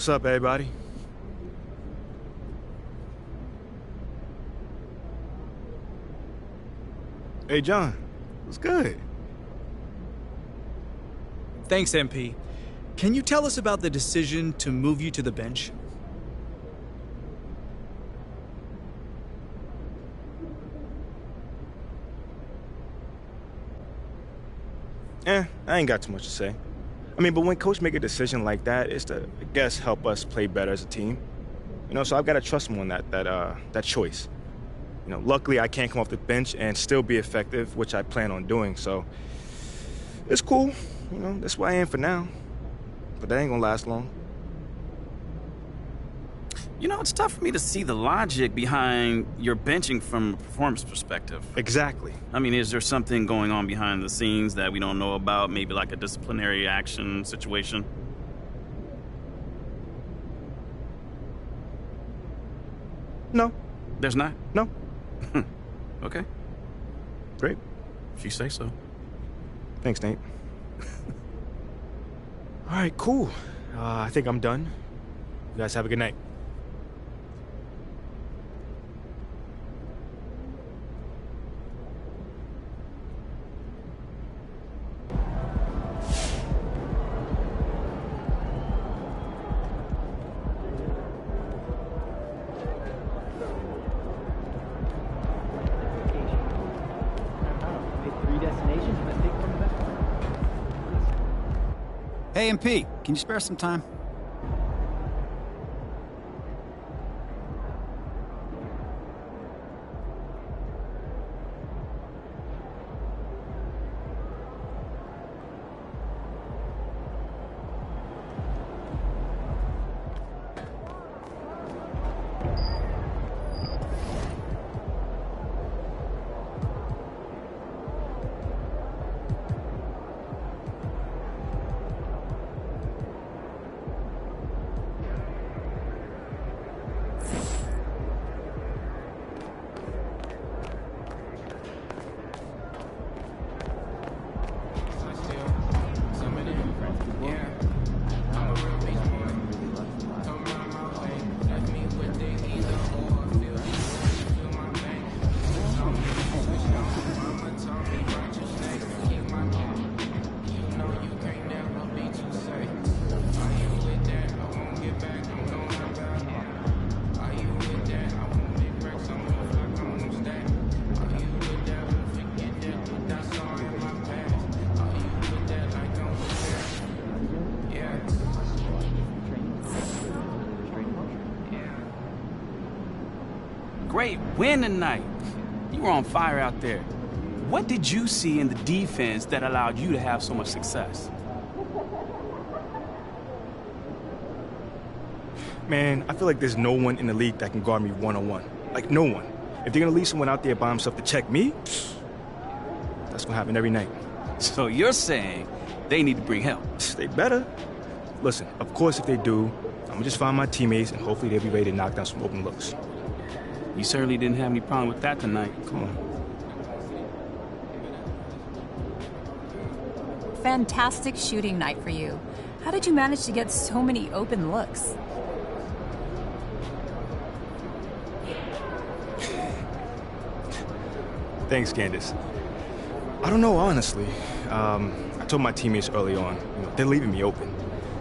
What's up, everybody? Hey, John. What's good? Thanks, MP. Can you tell us about the decision to move you to the bench? I ain't got too much to say. I mean, but when coach make a decision like that, it's to, I guess, help us play better as a team. You know, so I've got to trust him on that choice. You know, luckily I can't come off the bench and still be effective, which I plan on doing, so it's cool. You know, that's where I am for now. But that ain't gonna last long. You know, it's tough for me to see the logic behind your benching from a performance perspective. Exactly. I mean, is there something going on behind the scenes that we don't know about? Maybe like a disciplinary action situation? No. There's not? No. Okay. Great. If you say so. Thanks, Nate. All right, cool. I think I'm done. You guys have a good night. Hey, MP, can you spare some time? Great win tonight. You were on fire out there. What did you see in the defense that allowed you to have so much success? Man, I feel like there's no one in the league that can guard me one-on-one. Like, no one. If they're gonna leave someone out there by himself to check me, that's gonna happen every night. So you're saying they need to bring help? They better. Listen, of course if they do, I'm gonna just find my teammates and hopefully they'll be ready to knock down some open looks. You certainly didn't have any problem with that tonight. Come on. Fantastic shooting night for you. How did you manage to get so many open looks? Thanks, Candace. I don't know, honestly. I told my teammates early on, they're leaving me open.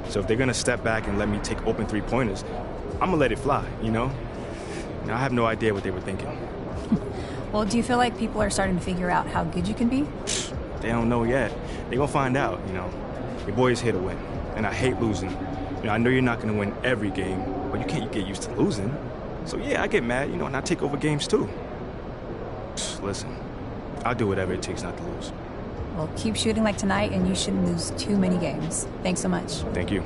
So if they're gonna step back and let me take open three-pointers, I'm gonna let it fly, you know? I have no idea what they were thinking. Well, do you feel like people are starting to figure out how good you can be? They don't know yet. They're gonna find out, Your boy is here to win, and I hate losing. I know you're not gonna win every game, but you can't get used to losing. So yeah, I get mad, and I take over games too. Listen, I'll do whatever it takes not to lose. Well, keep shooting like tonight, and you shouldn't lose too many games. Thanks so much. Thank you.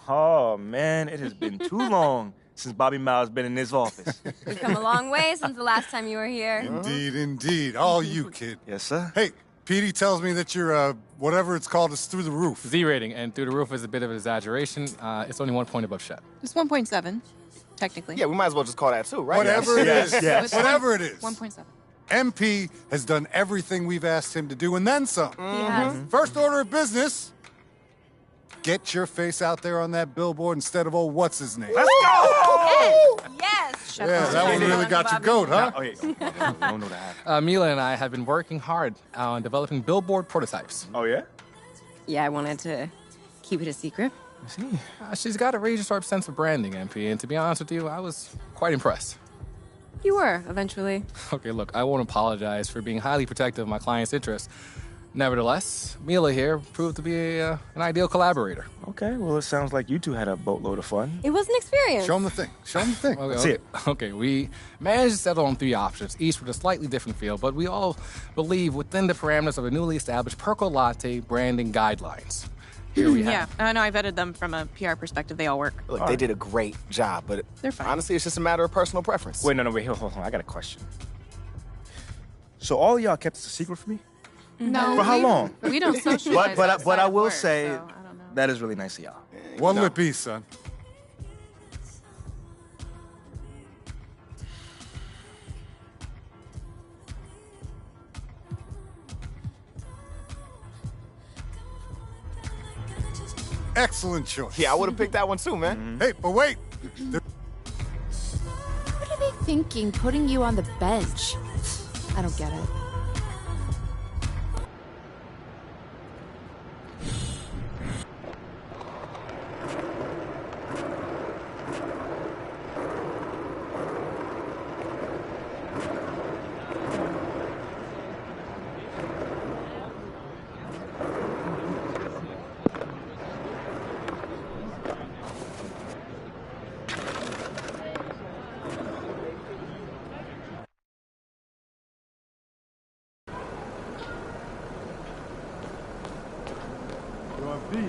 Oh, man, it has been too long since Bobby Miles been in this office. We've come a long way since the last time you were here. Indeed, indeed. All you, kid. Yes, sir. Hey, Petey tells me that your, whatever it's called is through the roof. Z rating, and through the roof is a bit of an exaggeration. It's only 1 point above Shep. It's 1.7, technically. Yeah, we might as well just call that too, right? Whatever it is. Yes. Whatever it is. 1.7. MP has done everything we've asked him to do and then some. He has. First order of business, get your face out there on that billboard instead of old what's-his-name. Let's go! Yes. Yeah, that one really got your goat, huh? Oh, yeah. I don't know that. Mila and I have been working hard on developing billboard prototypes. Oh, yeah? Yeah, I wanted to keep it a secret. She's got a razor-sharp sense of branding, MP, and to be honest with you, I was quite impressed. You were, eventually. Okay, look, I won't apologize for being highly protective of my client's interests. Nevertheless, Mila here proved to be an ideal collaborator. Okay, well, it sounds like you two had a boatload of fun. It was an experience. Show him the thing. Show him the thing. Okay, See it. Okay, we managed to settle on 3 options, each with a slightly different feel, but we all believe within the parameters of the newly established Perco Latte branding guidelines. Here we have. Yeah, I know I vetted them from a PR perspective. They all work. Look, they did a great job, but They're fine. honestly, it's just a matter of personal preference. Wait, no, wait, hold on. I got a question. So all y'all kept this a secret from me? No. For how long? We don't socialize. But I will work, say so I don't know. that is really nice of y'all. What'll it be, son? Excellent choice. Yeah, I would have picked that one too, man. Hey, but wait. What are they thinking, putting you on the bench? I don't get it.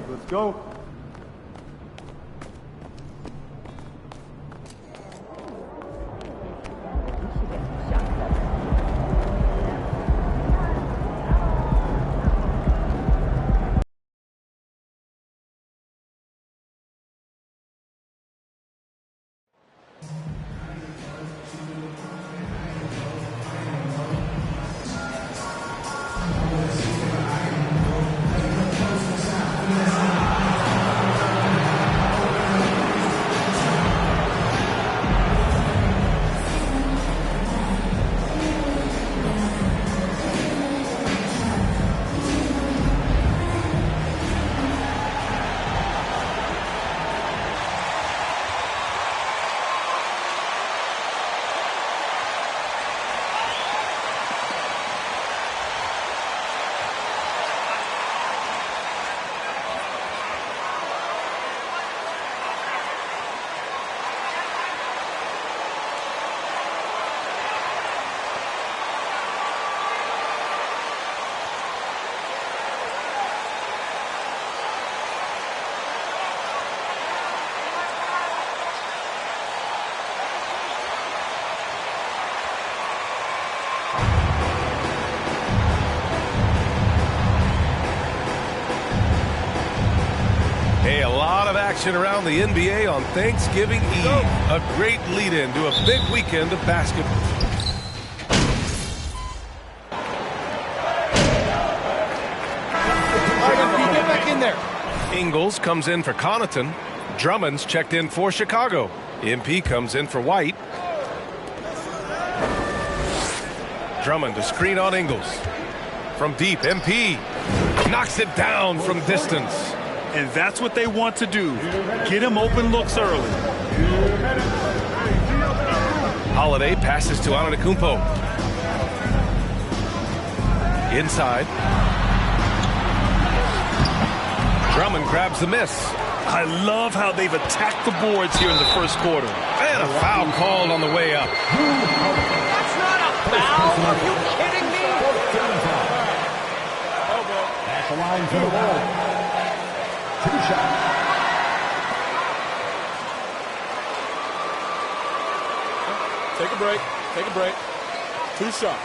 Let's go. Hey, a lot of action around the NBA on Thanksgiving Eve. A great lead-in to a big weekend of basketball. All right, MP, get back in there. Ingles comes in for Connaughton. Drummond's checked in for Chicago. MP comes in for White. Drummond to screen on Ingles. From deep, MP knocks it down from distance. And that's what they want to do. Get him open looks early. Holiday passes to Antetokounmpo. Inside. Drummond grabs the miss. I love how they've attacked the boards here in the first quarter. And a foul called on the way up. That's not a foul. Are you kidding me? At the line for the ball. 2 shots. break. Take a break. 2 shots.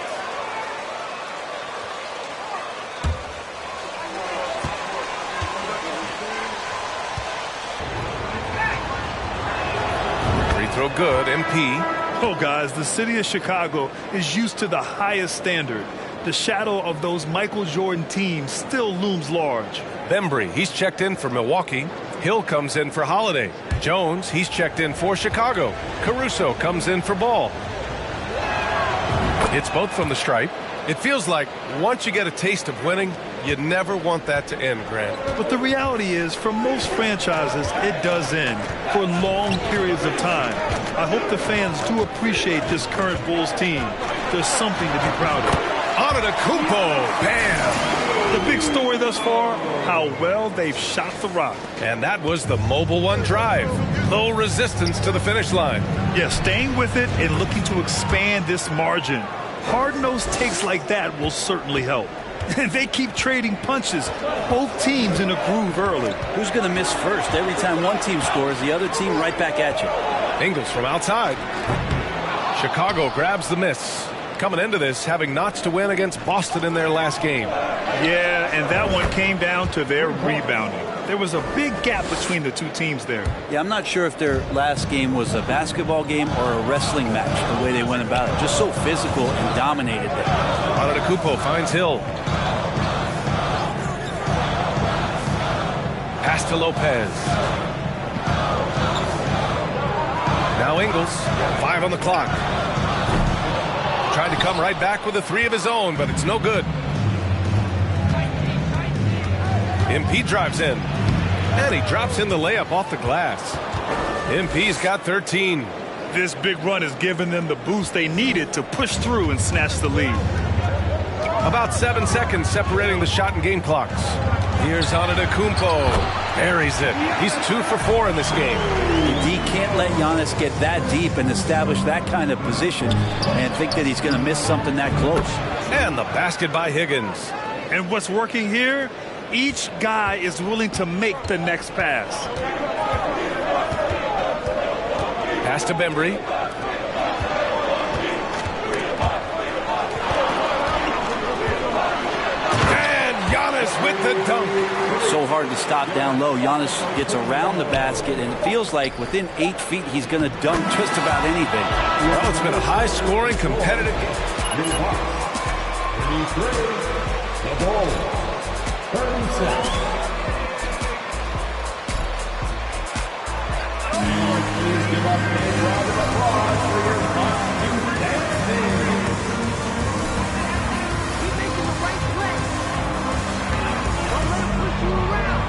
Free throw good, MP. Oh, guys, the city of Chicago is used to the highest standard. The shadow of those Michael Jordan teams still looms large. Bembry, he's checked in for Milwaukee. Hill comes in for Holiday. Jones, he's checked in for Chicago. Caruso comes in for Ball. It's both from the stripe. It feels like once you get a taste of winning, you never want that to end, Grant. But the reality is, for most franchises, it does end for long periods of time. I hope the fans do appreciate this current Bulls team. There's something to be proud of. Antetokounmpo, bam! The big story thus far, how well they've shot the rock. And that was the Mobile One drive. Low resistance to the finish line. Yeah, staying with it and looking to expand this margin. Hard-nosed takes like that will certainly help. And they keep trading punches. Both teams in a groove early. Who's going to miss first? Every time one team scores, the other team right back at you. Ingles from outside. Chicago grabs the miss. Coming into this, having notched to win against Boston in their last game. Yeah, and that one came down to their rebounding. There was a big gap between the two teams there. Yeah, I'm not sure if their last game was a basketball game or a wrestling match, the way they went about it. Just so physical and dominated there. Antetokounmpo finds Hill. Pass to Lopez. Now Ingles, 5 on the clock. Trying to come right back with a 3 of his own, but it's no good. MP drives in, and he drops in the layup off the glass. MP's got 13. This big run has given them the boost they needed to push through and snatch the lead. About 7 seconds separating the shot and game clocks. Here's Antetokounmpo. Buries it. He's 2 for 4 in this game. D can't let Giannis get that deep and establish that kind of position and think that he's going to miss something that close. And the basket by Higgins. And what's working here? Each guy is willing to make the next pass. Pass to Bembry. And Giannis with the dunk. So hard to stop down low. Giannis gets around the basket, and it feels like within 8 feet he's going to dunk just about anything. Well, it's been a high-scoring, competitive game. The ball. 36. Please give up a big round of applause for your costume dancing. Keep making the right play. Don't let him push you around.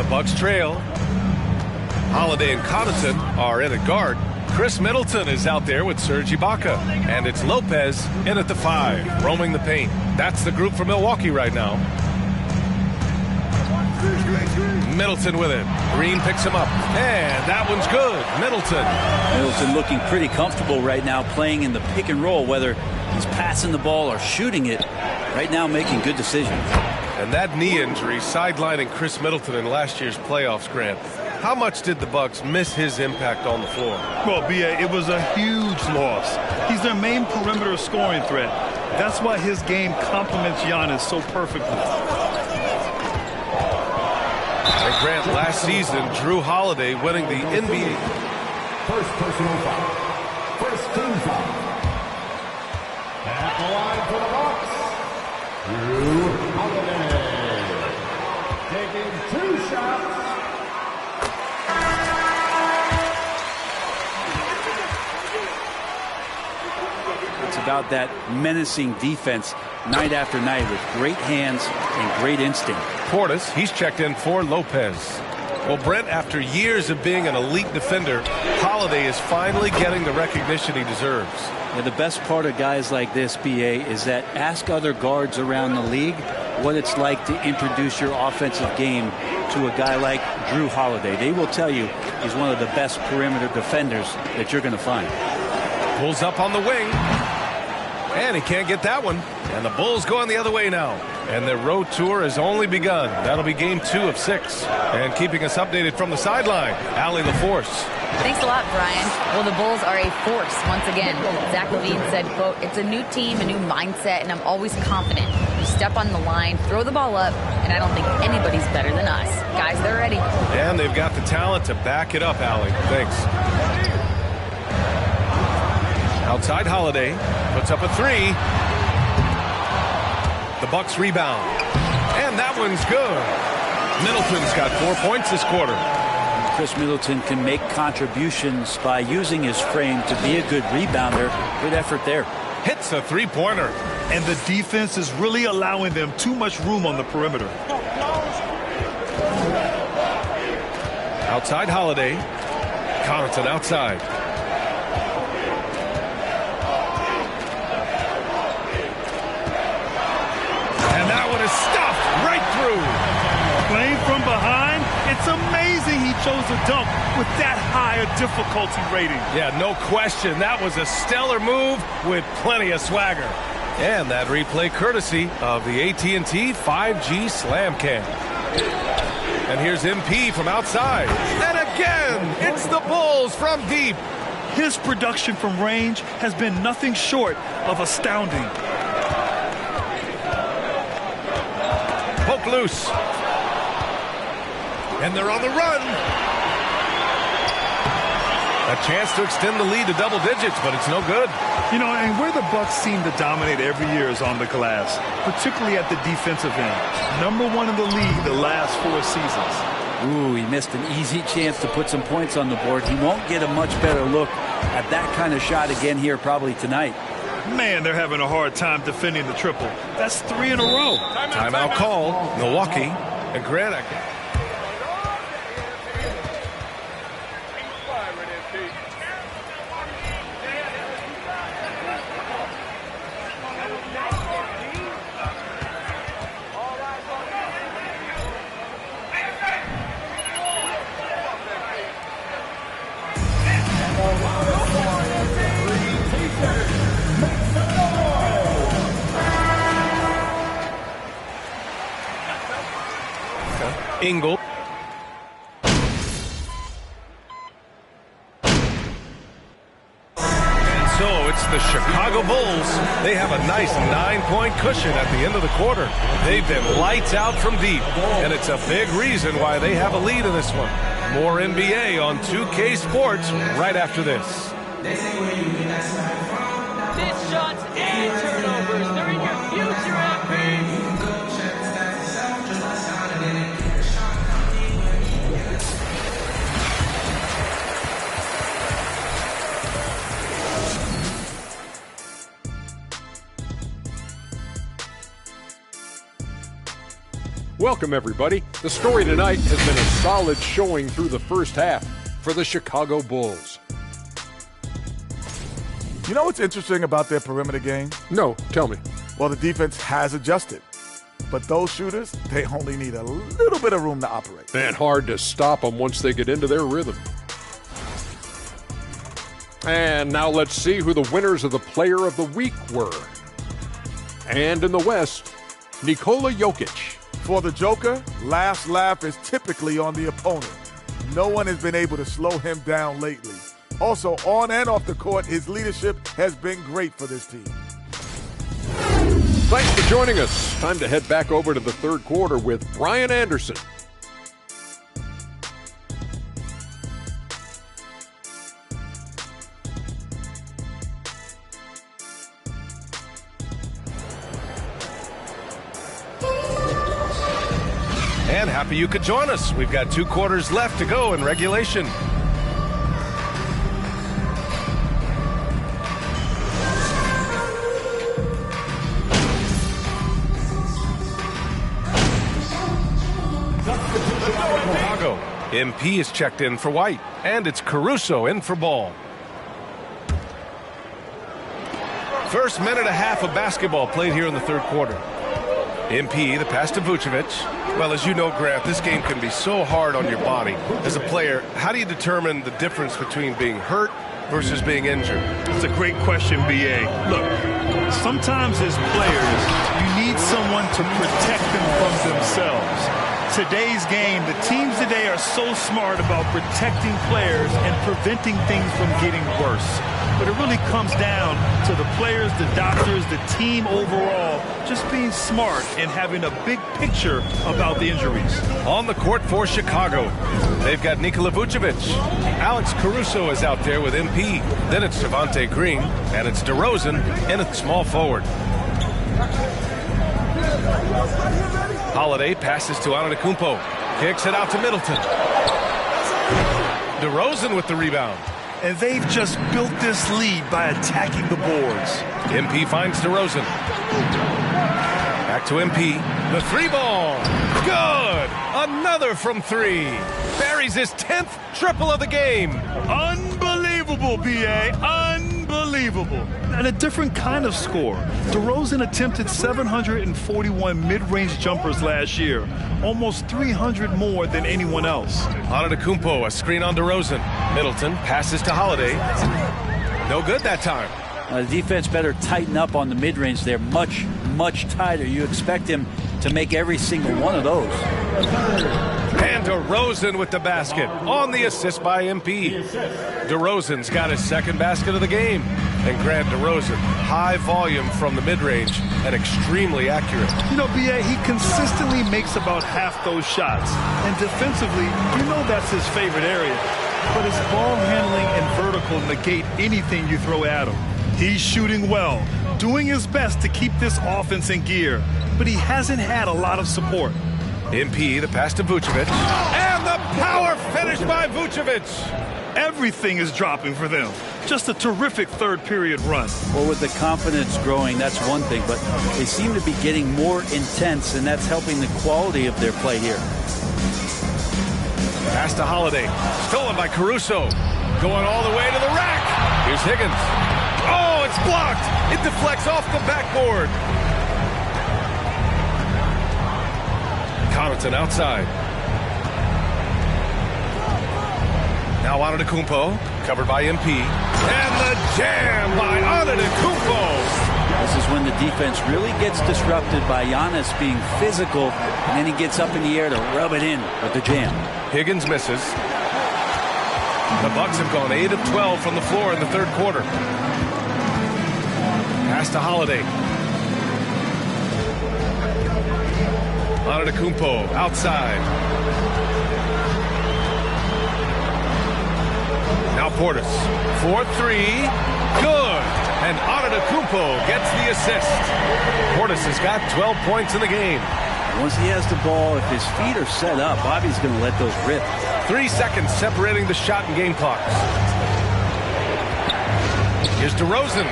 Bucks trail. Holiday and Connaughton are in at guard. Chris Middleton is out there with Serge Ibaka. And it's Lopez in at the 5, roaming the paint. That's the group for Milwaukee right now. Middleton with it. Green picks him up. And that one's good. Middleton looking pretty comfortable right now playing in the pick and roll, whether he's passing the ball or shooting it. Right now making good decisions. And that knee injury sidelining Chris Middleton in last year's playoffs, Grant. How much did the Bucks miss his impact on the floor? Well, B.A., it was a huge loss. He's their main perimeter scoring threat. That's why his game complements Giannis so perfectly. And Grant, last season, Drew Holiday winning the NBA. First personal foul. First team foul. At the line for the Bucks, Drew Holiday. Taking 2 shots. It's about that menacing defense night after night with great hands and great instinct. Portis, he's checked in for Lopez. Well, Brent, after years of being an elite defender, Holiday is finally getting the recognition he deserves. Yeah, the best part of guys like this, BA, is that ask other guards around the league what it's like to introduce your offensive game to a guy like Drew Holiday. They will tell you he's one of the best perimeter defenders that you're going to find. Pulls up on the wing. And he can't get that one. And the Bulls going the other way now. And their road tour has only begun. That'll be game 2 of 6. And keeping us updated from the sideline, Allie LaForce. Thanks a lot, Brian. Well, the Bulls are a force once again. Zach LaVine said, quote, "It's a new team, a new mindset, and I'm always confident. You step on the line, throw the ball up, and I don't think anybody's better than us. Guys, they're ready." And they've got the talent to back it up, Allie. Thanks. Outside Holiday, puts up a 3. The Bucks rebound. And that one's good. Middleton's got 4 points this quarter. Chris Middleton can make contributions by using his frame to be a good rebounder. Good effort there. Hits a three-pointer. And the defense is really allowing them too much room on the perimeter. Outside Holiday. Connaughton outside. And that one is stuffed right through. Playing from behind, it's amazing he chose a dunk with that high a difficulty rating. Yeah, no question. That was a stellar move with plenty of swagger. And that replay courtesy of the AT&T 5G Slam Cam. And here's MP from outside. And again, it's the Bulls from deep. His production from range has been nothing short of astounding. Poke loose. And they're on the run. A chance to extend the lead to double digits, but it's no good. You know, and where the Bucks seem to dominate every year is on the glass, particularly at the defensive end. #1 in the league the last 4 seasons. Ooh, he missed an easy chance to put some points on the board. He won't get a much better look at that kind of shot again here probably tonight. Man, they're having a hard time defending the triple. That's 3 in a row. Timeout call, Milwaukee. And Grant, Ingle. And so it's the Chicago Bulls. They have a nice 9-point cushion at the end of the quarter. They've been lights out from deep, and it's a big reason why they have a lead in this one. More NBA on 2K Sports right after this. Missed shots and turnovers. They're in your future, MP. Welcome, everybody. The story tonight has been a solid showing through the first half for the Chicago Bulls. You know what's interesting about their perimeter game? No, tell me. Well, the defense has adjusted. But those shooters, they only need a little bit of room to operate. And hard to stop them once they get into their rhythm. And now let's see who the winners of the Player of the Week were. And in the West, Nikola Jokic. For the Joker, last laugh is typically on the opponent. No one has been able to slow him down lately. Also, on and off the court, his leadership has been great for this team. Thanks for joining us. Time to head back over to the third quarter with Brian Anderson. And happy you could join us. We've got 2 quarters left to go in regulation. Chicago MP is checked in for white, and it's Caruso in for ball. First minute and a half of basketball played here in the third quarter. MP, the pass to Vucevic. Well, as you know, Grant, this game can be so hard on your body. As a player, how do you determine the difference between being hurt versus being injured? It's a great question, B.A. Look, sometimes as players, you need someone to protect them from themselves. Today's game, the teams today are so smart about protecting players and preventing things from getting worse. But it really comes down to the players, the doctors, the team overall, just being smart and having a big picture about the injuries. On the court for Chicago, they've got Nikola Vucevic. Alex Caruso is out there with MP. Then it's Javonte Green, and it's DeRozan in at small forward. Holiday passes to Antetokounmpo. Kicks it out to Middleton. DeRozan with the rebound. And they've just built this lead by attacking the boards. MP finds DeRozan. Back to MP. The three ball. Good. Another from three. Buries his 10th triple of the game. Unbelievable, B.A. Unbelievable. And a different kind of score. DeRozan attempted 741 mid-range jumpers last year, almost 300 more than anyone else. Antetokounmpo, a screen on DeRozan. Middleton passes to Holiday. No good that time. The defense better tighten up on the mid-range. They're much, much tighter. You expect him to make every single one of those. And DeRozan with the basket on the assist by MP. DeRozan's got his second basket of the game. And Grant, DeRozan, high volume from the mid-range and extremely accurate. You know, B.A., he consistently makes about half those shots. And defensively, you know that's his favorite area. But his ball handling and vertical negate anything you throw at him. He's shooting well, doing his best to keep this offense in gear. But he hasn't had a lot of support. MP, the pass to Vucevic. And the power finish by Vucevic. Everything is dropping for them. Just a terrific third period run. Well, with the confidence growing, that's one thing, but they seem to be getting more intense, and that's helping the quality of their play here. Pass to Holiday. Stolen by Caruso. Going all the way to the rack. Here's Higgins. Oh, it's blocked. It deflects off the backboard. Connaughton outside. Now Antetokounmpo, covered by MP. And the jam by Antetokounmpo. This is when the defense really gets disrupted by Giannis being physical, and then he gets up in the air to rub it in with the jam. Higgins misses. The Bucks have gone 8 of 12 from the floor in the third quarter. Pass to Holiday. Antetokounmpo outside. Now Portis. 4-3. Good. And Antetokounmpo gets the assist. Portis has got 12 points in the game. Once he has the ball, if his feet are set up, Bobby's going to let those rip. 3 seconds separating the shot and game clocks. Here's DeRozan.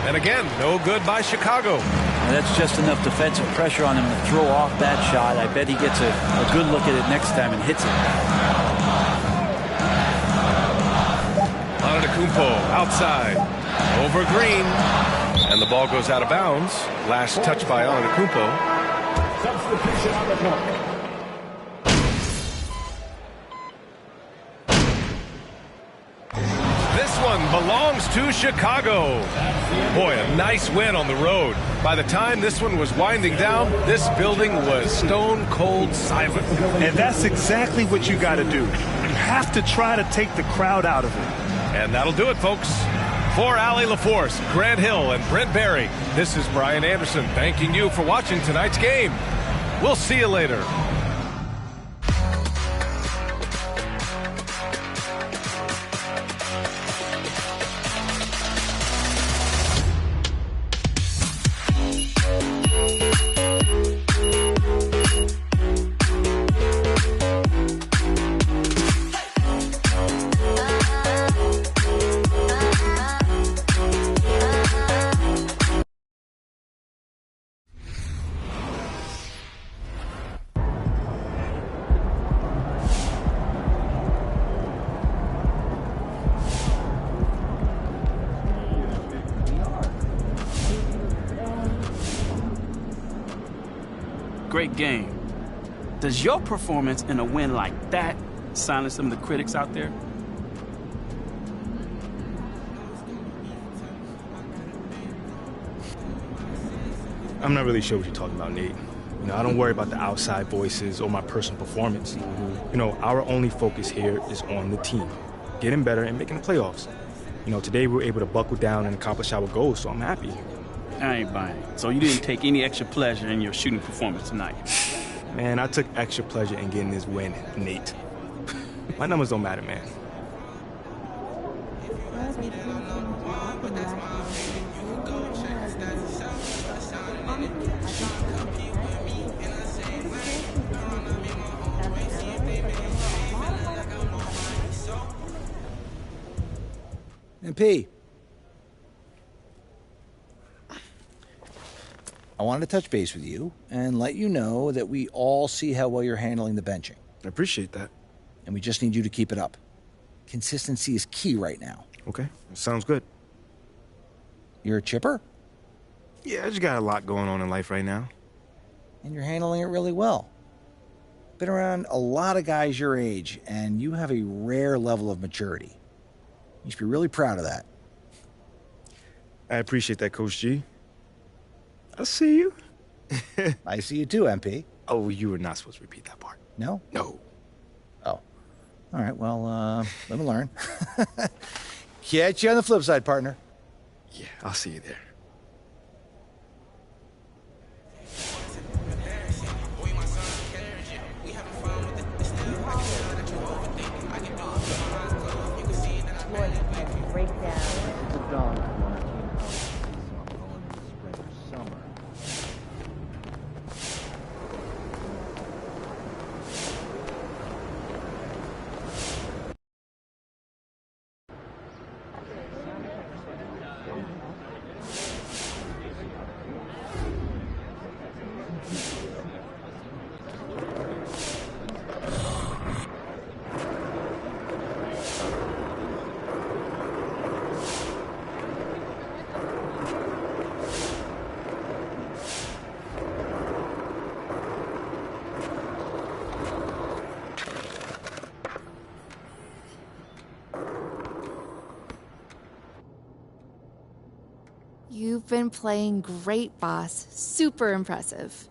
And again, no good by Chicago. And that's just enough defensive pressure on him to throw off that shot. I bet he gets a good look at it next time and hits it. Antetokounmpo outside. Over Green. And the ball goes out of bounds. Last touch by Antetokounmpo. Substitution on the court. This one belongs to Chicago. Boy, a nice win on the road. By the time this one was winding down, this building was stone cold silent. And that's exactly what you got to do. You have to try to take the crowd out of it. And that'll do it, folks. For Allie LaForce, Grant Hill, and Brent Barry, this is Brian Anderson thanking you for watching tonight's game. We'll see you later. great game. Does your performance in a win like that silence some of the critics out there? I'm not really sure what you're talking about, Nate. I don't worry about the outside voices or my personal performance. Our only focus here is on the team, getting better and making the playoffs. Today we were able to buckle down and accomplish our goals, so I'm happy. I ain't buying it. So you didn't take any extra pleasure in your shooting performance tonight? Man, I took extra pleasure in getting this win, Nate. My numbers don't matter, man. MP, I wanted to touch base with you and let you know that we all see how well you're handling the benching. I appreciate that. And we just need you to keep it up. Consistency is key right now. Okay, sounds good. You're a chipper? Yeah, I just got a lot going on in life right now. And you're handling it really well. Been around a lot of guys your age, and you have a rare level of maturity. You should be really proud of that. I appreciate that, Coach G. I see you. I see you too, MP. Oh, you were not supposed to repeat that part. No? No. Oh. All right, well, let me learn. Catch you on the flip side, partner. Yeah, I'll see you there. You've been playing great, boss. Super impressive.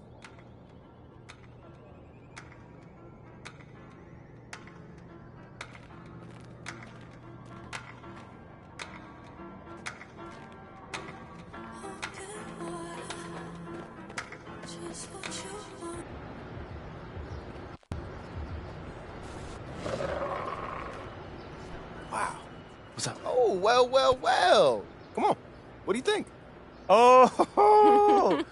Wow. What's up? Oh, well. Come on. What do you think? Oh,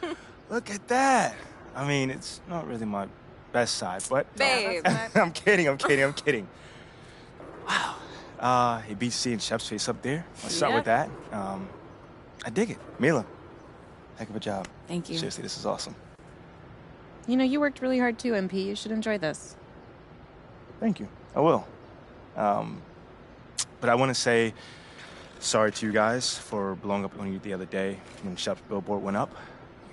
look at that. I mean, it's not really my best side, but... Babe. I'm kidding. Wow. It beats seeing Chef's face up there. Let's start with that. I dig it. Mila, heck of a job. Thank you. Seriously, this is awesome. You worked really hard too, MP. You should enjoy this. Thank you. I will. But I want to say sorry to you guys for blowing up on you the other day when Chef's billboard went up.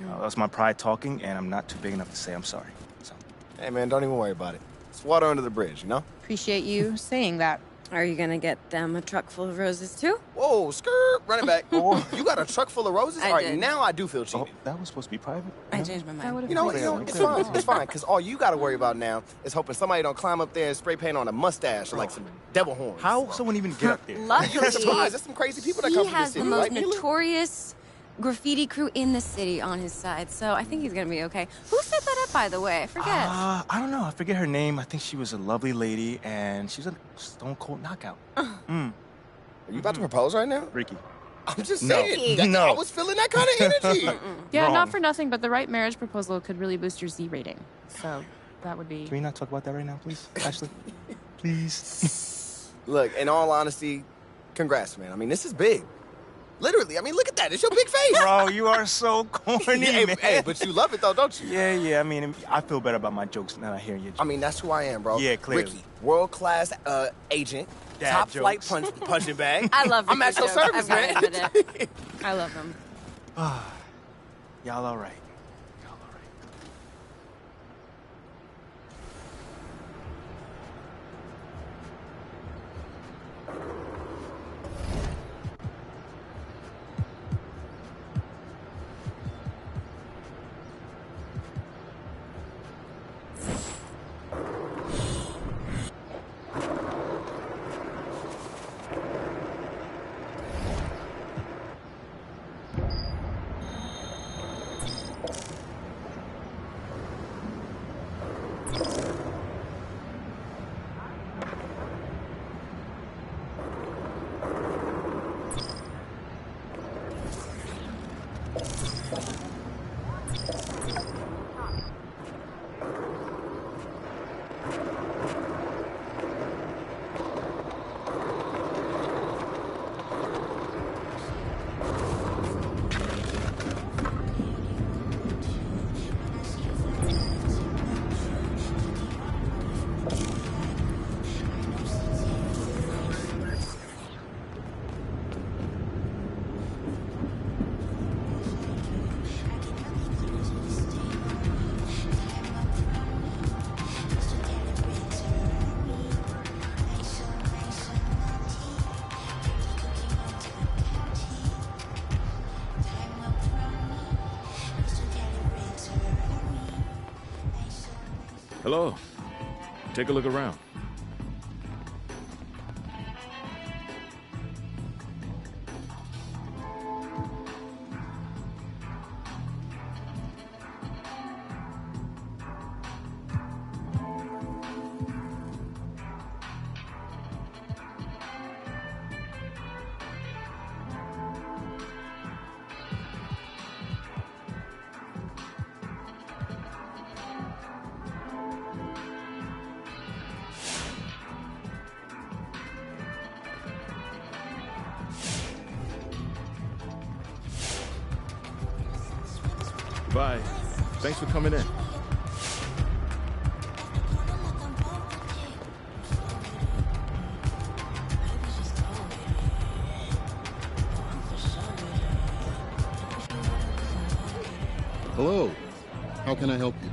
That was my pride talking, and I'm not too big enough to say I'm sorry. So. Hey, man, don't even worry about it. It's water under the bridge, you know? Appreciate you saying that. Are you gonna get them a truck full of roses too? Whoa, skirt, run it back. You got a truck full of roses? I All right, did. now I do feel cheated. Oh, that was supposed to be private? I changed my mind. You know what? It's fine. It's fine, because all you got to worry about now is hoping somebody don't climb up there and spray paint on a mustache or like some devil horns. How someone even get up there? Luckily, Surprise, there's some crazy people that he come from the has city, the most right, Mila? notorious graffiti crew in the city on his side, so I think he's gonna be okay. Who set that up, by the way? I forget. I don't know. I forget her name. I think she was a lovely lady, and she was a stone cold knockout. Are you about to propose right now? Ricky. I'm just No. saying. No. I was feeling that kind of energy. Yeah, Wrong. not for nothing, but the right marriage proposal could really boost your Z rating. So that would be... Can we not talk about that right now, please? Ashley? Please? Look, in all honesty, congrats, man. I mean, this is big. Literally, I mean, look at that. It's your big face. Bro, you are so corny, hey, man. hey, but you love it, though, don't you? Yeah. I mean, I feel better about my jokes now I hear your jokes. I mean, that's who I am, bro. Yeah, clearly. Ricky, world-class agent, Dad top jokes. flight punching bag. I love I'm at your Ricky's jokes. service, I've gotta man. admit it. I love them. Y'all all right. Hello. Take a look around. Bye. Thanks for coming in. Hello. How can I help you?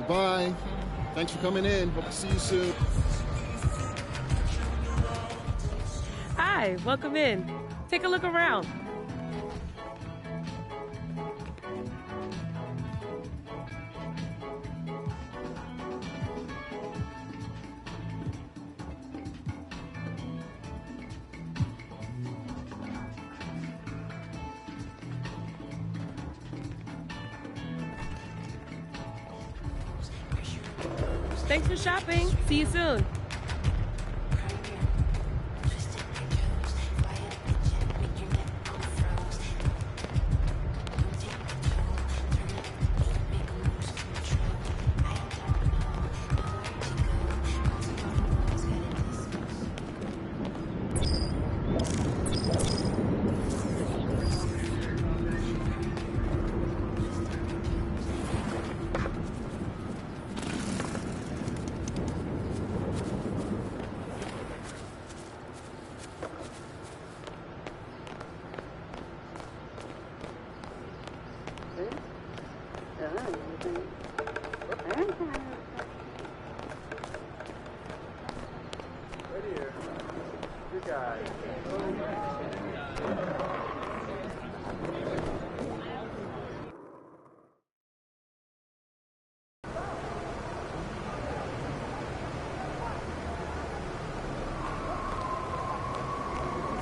Goodbye. Thanks for coming in. Hope to see you soon. Hi, welcome in. Take a look around. Thanks for shopping. See you soon.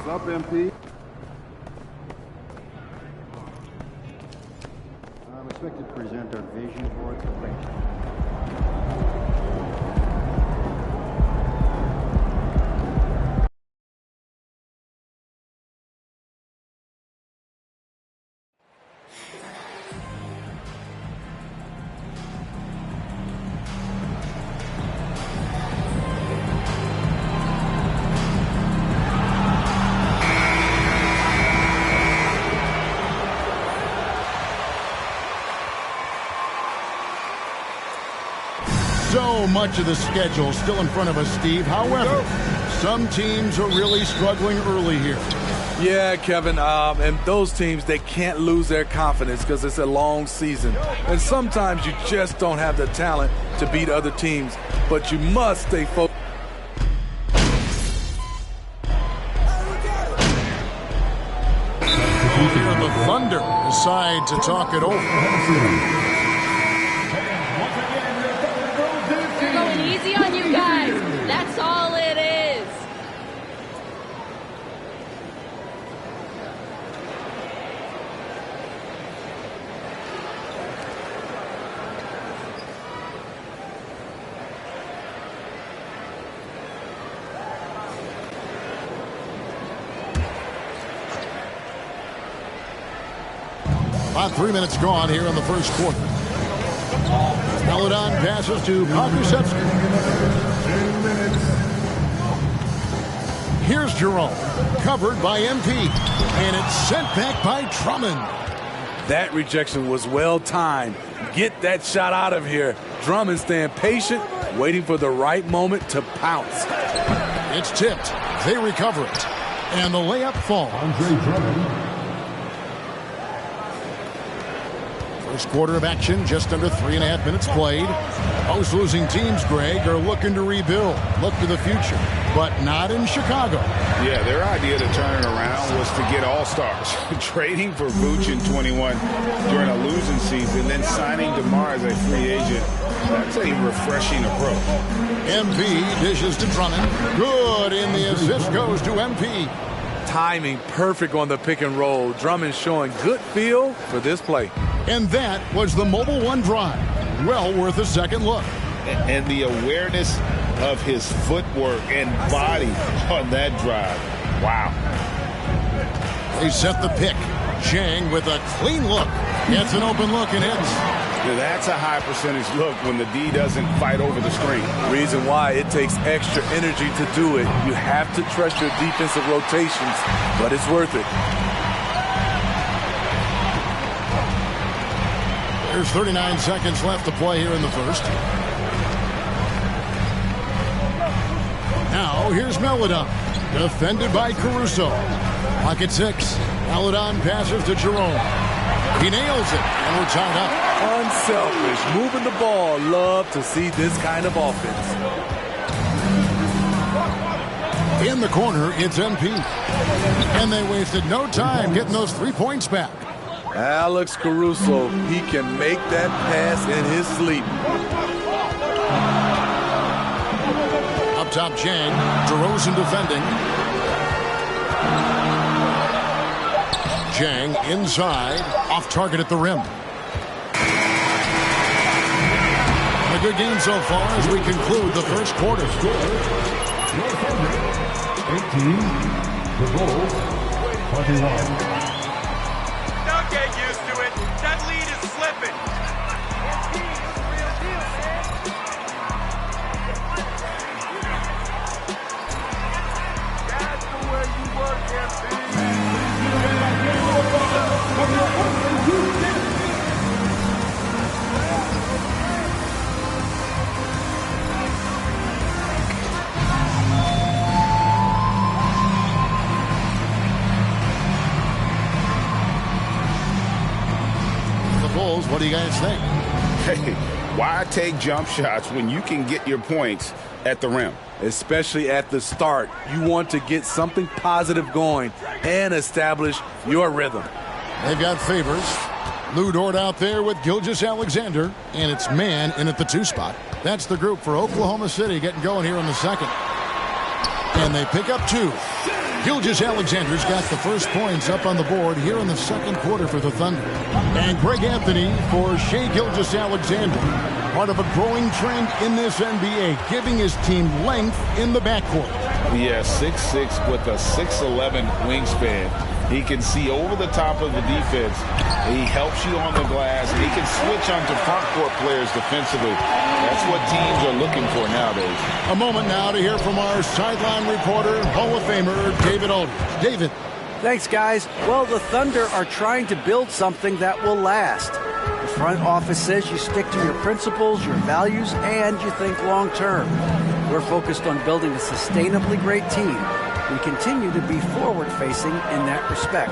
What's up, MP? I'm expected to present our vision for it. So much of the schedule still in front of us, Steve. However, some teams are really struggling early here. Yeah, Kevin, and those teams, they can't lose their confidence because it's a long season. And sometimes you just don't have the talent to beat other teams, but you must stay focused. Here the Thunder decide to talk it over. Easy on you guys. That's all it is. About 3 minutes gone here in the first quarter. Peloton passes to Pokusevski. Here's Jerome, covered by MP, and it's sent back by Drummond. That rejection was well timed. Get that shot out of here. Drummond staying patient, waiting for the right moment to pounce. It's tipped. They recover it. And the layup falls. First quarter of action, just under 3.5 minutes played. Most losing teams, Greg, are looking to rebuild, look to the future, but not in Chicago. Yeah, their idea to turn it around was to get all-stars. Trading for Vooch in 21 during a losing season, then signing DeMar as a free agent. That's a refreshing approach. MP dishes to Drummond. Good, and the assist goes to MP. Timing perfect on the pick and roll. Drummond showing good feel for this play. And that was the Mobile One drive. Well worth a second look. And the awareness of his footwork and body on that drive. Wow. They set the pick. Chang with a clean look. Gets an open look and hits. Now that's a high percentage look when the D doesn't fight over the screen. Reason why it takes extra energy to do it. You have to trust your defensive rotations, but it's worth it. There's 39 seconds left to play here in the first. Now, here's Melodon. Defended by Caruso. Pocket 6. Melodon passes to Jerome. He nails it, and we're tied up. Unselfish, moving the ball. Love to see this kind of offense. In the corner, it's MP. And they wasted no time getting those 3 points back. Alex Caruso, he can make that pass in his sleep. Up top, Chang. DeRozan defending. Chang inside, off target at the rim. A good game so far as we conclude the first quarter. 18, the Bulls, 21. Don't get used to it. That lead is slipping. That's the way you work, What do you guys think? Hey, why take jump shots when you can get your points at the rim? Especially at the start. You want to get something positive going and establish your rhythm. They've got Favors. Lou Dort out there with Gilgeous-Alexander, and it's man in at the 2 spot. That's the group for Oklahoma City getting going here in the second. And they pick up 2. Gilgeous-Alexander's got the first points up on the board here in the second quarter for the Thunder. And Greg Anthony for Shai Gilgeous-Alexander. Part of a growing trend in this NBA, giving his team length in the backcourt. Yeah, 6'6" with a 6'11" wingspan. He can see over the top of the defense. He helps you on the glass, and he can switch onto front court players defensively. That's what teams are looking for nowadays. A moment now to hear from our sideline reporter, Hall of Famer, David Aldridge. David. Thanks, guys. Well, the Thunder are trying to build something that will last. The front office says you stick to your principles, your values, and you think long term. We're focused on building a sustainably great team. We continue to be forward-facing in that respect.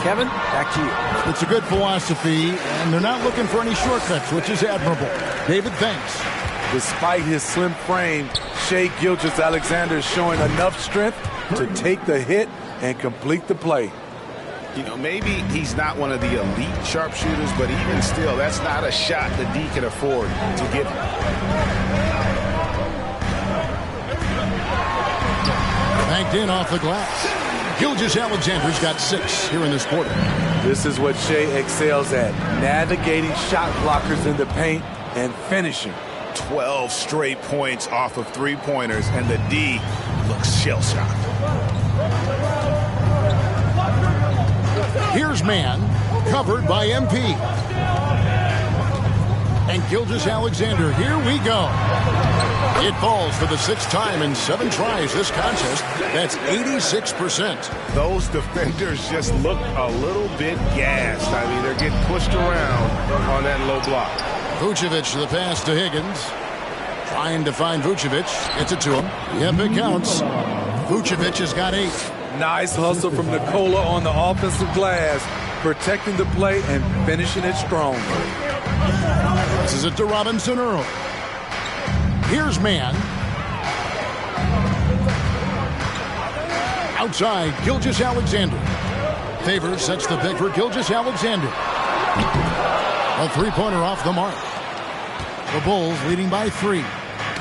Kevin, back to you. It's a good philosophy, and they're not looking for any shortcuts, which is admirable. David, thanks. Despite his slim frame, Shai Gilgeous-Alexander is showing enough strength to take the hit and complete the play. You know, maybe he's not one of the elite sharpshooters, but even still, that's not a shot the D can afford to give him. Banked in off the glass. Gilgeous-Alexander's got 6 here in this quarter. This is what Shai excels at, navigating shot blockers in the paint and finishing. 12 straight points off of 3-pointers, and the D looks shell-shocked. Here's man. recovered by MP. And Gilgeous-Alexander, here we go. It falls for the 6th time in 7 tries this contest. That's 86%. Those defenders just look a little bit gassed. I mean, they're getting pushed around on that low block. Vucevic the pass to Higgins. Trying to find Vucevic. Gets it to him. Yep, it counts. Vucevic has got 8. Nice hustle from Nikola on the offensive glass, protecting the play and finishing it strong. This is it to Robinson Earl. Here's man. Outside, Gilgeous-Alexander. Favors sets the pick for Gilgeous-Alexander. A 3-pointer off the mark. The Bulls leading by 3.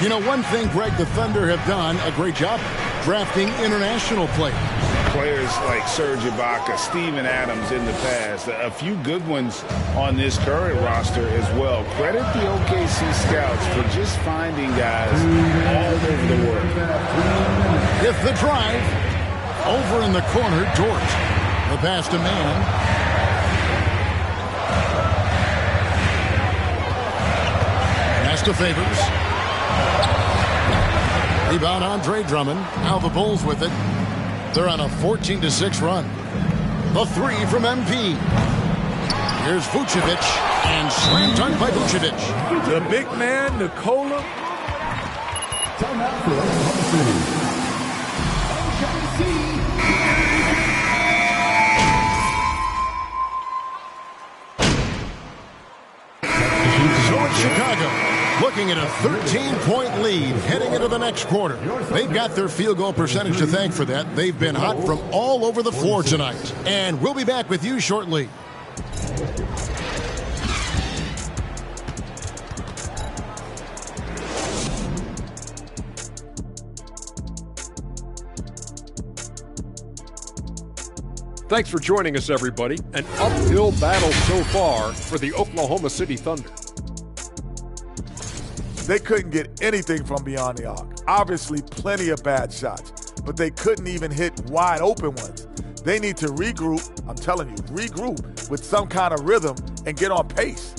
You know, one thing, Greg, the Thunder have done a great job drafting international players. Players like Serge Ibaka, Steven Adams in the past, a few good ones on this current roster as well. Credit the OKC scouts for just finding guys all over the world. With the drive, over in the corner, Dort. The pass to man. Pass to Favors. Rebound Andre Drummond. Now the Bulls with it. They're on a 14-6 run. The 3 from MP. Here's Vucevic, and slam dunk by Vucevic. The big man, Nikola. Timeout for Oklahoma City. So it's Chicago. Looking at a 13-point lead heading into the next quarter. They've got their field goal percentage to thank for that. They've been hot from all over the floor tonight. And we'll be back with you shortly. Thanks for joining us, everybody. An uphill battle so far for the Oklahoma City Thunder. They couldn't get anything from beyond the arc. Obviously, plenty of bad shots, but they couldn't even hit wide open ones. They need to regroup, I'm telling you, regroup with some kind of rhythm and get on pace.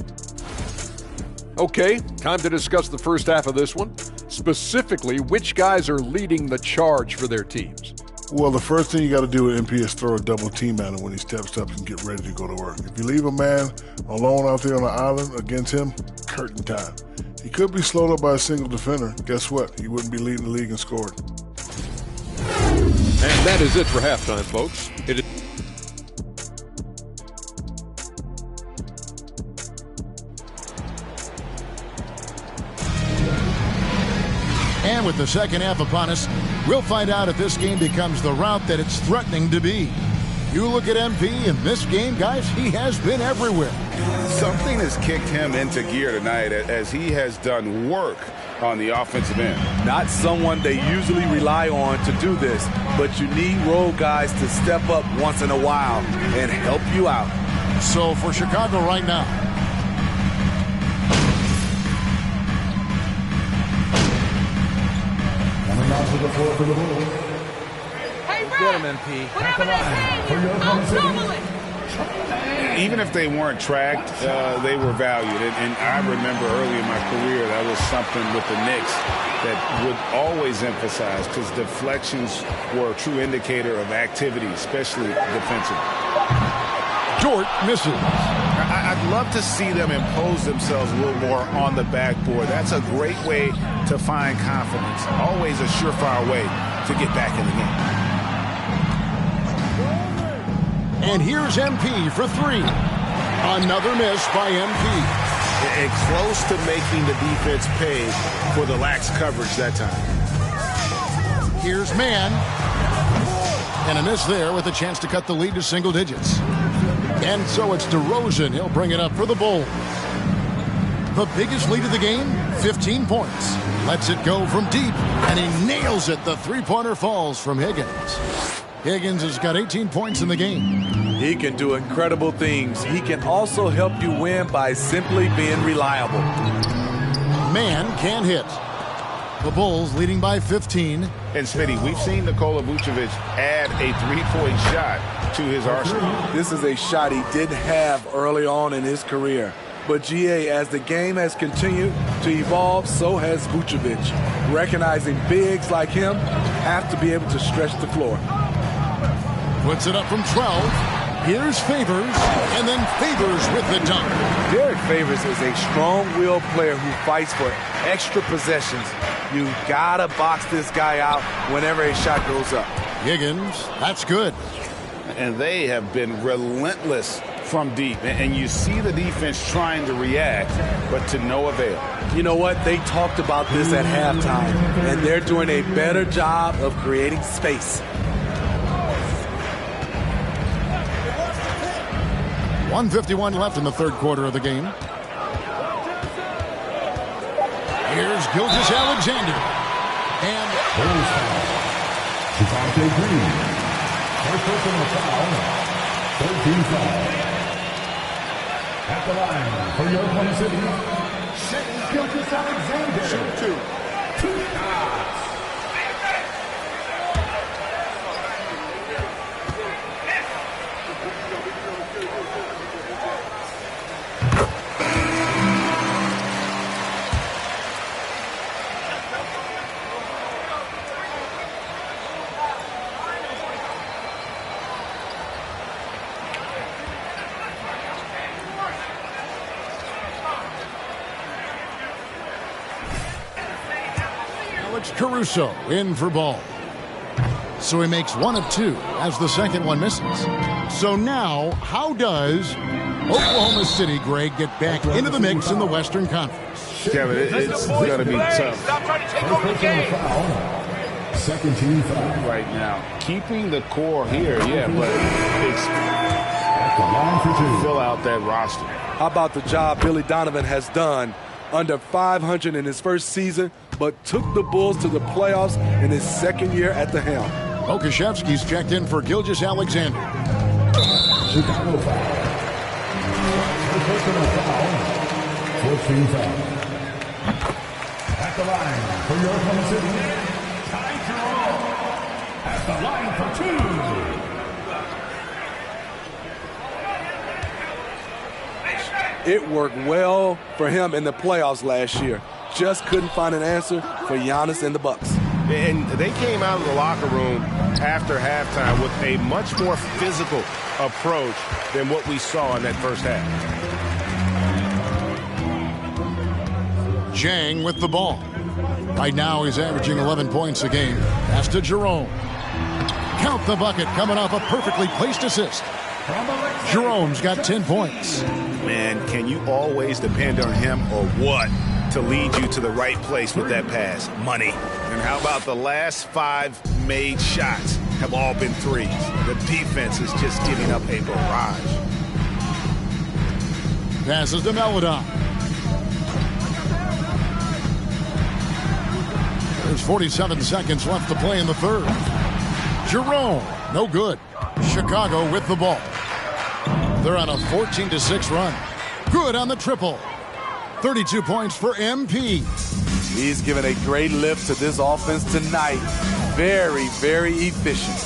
Okay, time to discuss the first half of this one. Specifically, which guys are leading the charge for their teams? Well, the first thing you got to do with MP is throw a double team at him when he steps up and get ready to go to work. If you leave a man alone out there on the island against him, curtain time. He could be slowed up by a single defender. Guess what? He wouldn't be leading the league in scoring. And that is it for halftime, folks. And with the second half upon us, we'll find out if this game becomes the route that it's threatening to be. You look at MP in this game, guys, he has been everywhere. Something has kicked him into gear tonight as he has done work on the offensive end. Not someone they usually rely on to do this, but you need role guys to step up once in a while and help you out. So for Chicago right now, Coming out to the floor for the Bulls. Get him, MP. At the line for your Oklahoma City. Even if they weren't tracked, they were valued. And I remember early in my career, that was something with the Knicks that would always emphasize, because deflections were a true indicator of activity, especially defensively. Dort misses. I'd love to see them impose themselves a little more on the backboard. That's a great way to find confidence. Always a surefire way to get back in the game. And here's MP for 3. Another miss by MP. And close to making the defense pay for the lax coverage that time. Here's man. And a miss there with a chance to cut the lead to single digits. And so it's DeRozan. He'll bring it up for the Bulls. The biggest lead of the game, 15 points. Lets it go from deep, and he nails it. The three-pointer falls from Higgins. Higgins has got 18 points in the game. He can do incredible things. He can also help you win by simply being reliable. Man can hit. The Bulls leading by 15. And Smitty, we've seen Nikola Vucevic add a three-point shot to his arsenal. This is a shot he didn't have early on in his career. But GA, as the game has continued to evolve, so has Vucevic. Recognizing bigs like him have to be able to stretch the floor. Puts it up from 12. Here's Favors, and then Favors with the dunk. Derek Favors is a strong-willed player who fights for extra possessions. You gotta box this guy out whenever a shot goes up. Higgins, that's good. And they have been relentless from deep. And you see the defense trying to react, but to no avail. You know what? They talked about this at halftime, and they're doing a better job of creating space. 1:51 left in the third quarter of the game. Here's Gilgeous Alexander. And Javonte Green. First personal foul. 13 foul. At the line for your Oklahoma City, Gilgeous Alexander. Shoot two. Caruso in for ball. So he makes one of two as the second one misses. So now, how does Oklahoma City, Greg, get back into the mix in the Western Conference? Kevin, it's going to be tough. Stop trying to take over the game. Second team foul. Right now. Keeping the core here, yeah, but it's fill out that roster. How about the job Billy Donovan has done? Under 500 in his first season, but took the Bulls to the playoffs in his second year at the helm. Okashevsky's checked in for Gilgeous Alexander. Chicago foul. Personal foul. 14 foul. At the line for your Oklahoma City, Ty Jerome. At the line for two. It worked well for him in the playoffs last year. Just couldn't find an answer for Giannis and the Bucks. And they came out of the locker room after halftime with a much more physical approach than what we saw in that first half. Jang with the ball. Right now he's averaging 11 points a game. Pass to Jerome. Count the bucket coming off a perfectly placed assist. Jerome's got 10 points. Man, can you always depend on him or what to lead you to the right place with that pass? Money. And how about the last 5 made shots have all been threes? The defense is just giving up a barrage. Passes to Melodon. There's 47 seconds left to play in the third. Jerome, no good. Chicago with the ball. They're on a 14-6 run. Good on the triple. 32 points for MP. He's given a great lift to this offense tonight. Very, very efficient.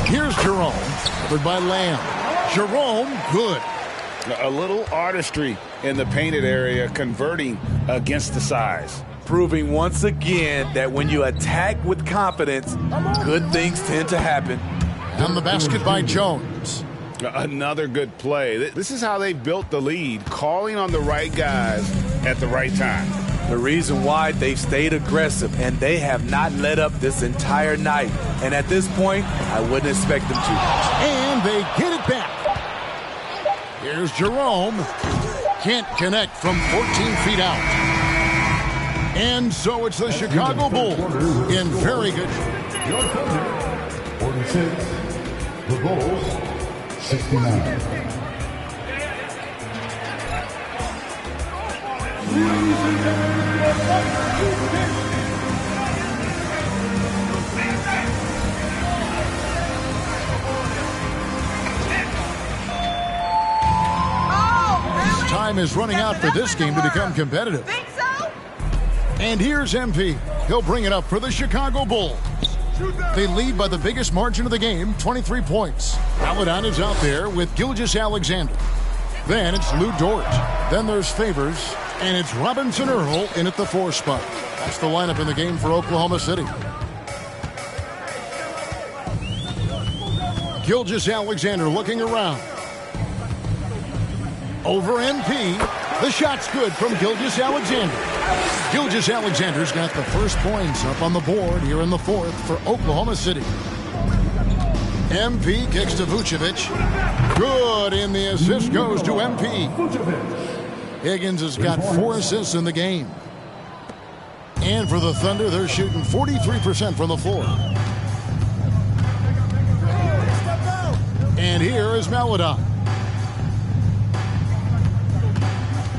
Here's Jerome, covered by Lamb. Jerome, good. A little artistry in the painted area, converting against the size. Proving once again that when you attack with confidence, good things tend to happen. And the basket by Jones. Another good play. This is how they built the lead, calling on the right guys at the right time. The reason why they've stayed aggressive, and they have not let up this entire night. And at this point, I wouldn't expect them to. And they get it back. Here's Jerome. Can't connect from 14 feet out. And so it's the Chicago Bulls in very good shape. Your coach, 46. The Bulls, 69. Time is running out for this game to become competitive. Think so? And here's MP. He'll bring it up for the Chicago Bulls. They lead by the biggest margin of the game, 23 points. Paladon is out there with Gilgeous-Alexander. Then it's Lou Dort. Then there's Favors. And it's Robinson Earl in at the 4 spot. That's the lineup in the game for Oklahoma City. Gilgeous-Alexander looking around. Over MP. The shot's good from Gilgeous-Alexander. Gilgeous-Alexander's got the first points up on the board here in the 4th for Oklahoma City. MP kicks to Vucevic. Good, and the assist goes to MP. Higgins has got 4 assists in the game. And for the Thunder, they're shooting 43% from the floor. And here is Maladon.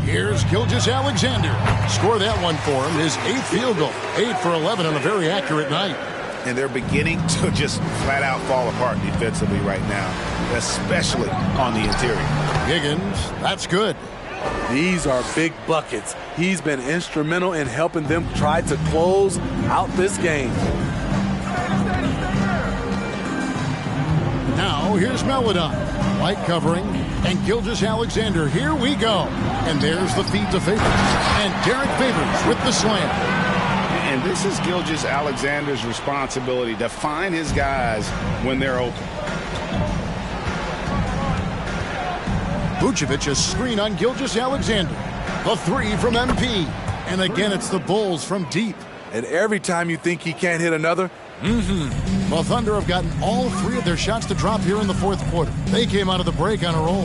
Here's Gilgeous-Alexander. Score that one for him. His 8th field goal. 8 for 11 on a very accurate night. And they're beginning to just flat out fall apart defensively right now, especially on the interior. Higgins, that's good. These are big buckets. He's been instrumental in helping them try to close out this game. Now here's Maladon. Light covering. And Gilgeous-Alexander. Here we go. And there's the feed to Favors. And Derek Favors with the slam. And this is Gilgeous-Alexander's responsibility to find his guys when they're open. Vucevic a screen on Gilgeous-Alexander. The 3 from MP. And again, it's the Bulls from deep. And every time you think he can't hit another, The Thunder have gotten all 3 of their shots to drop here in the 4th quarter. They came out of the break on a roll.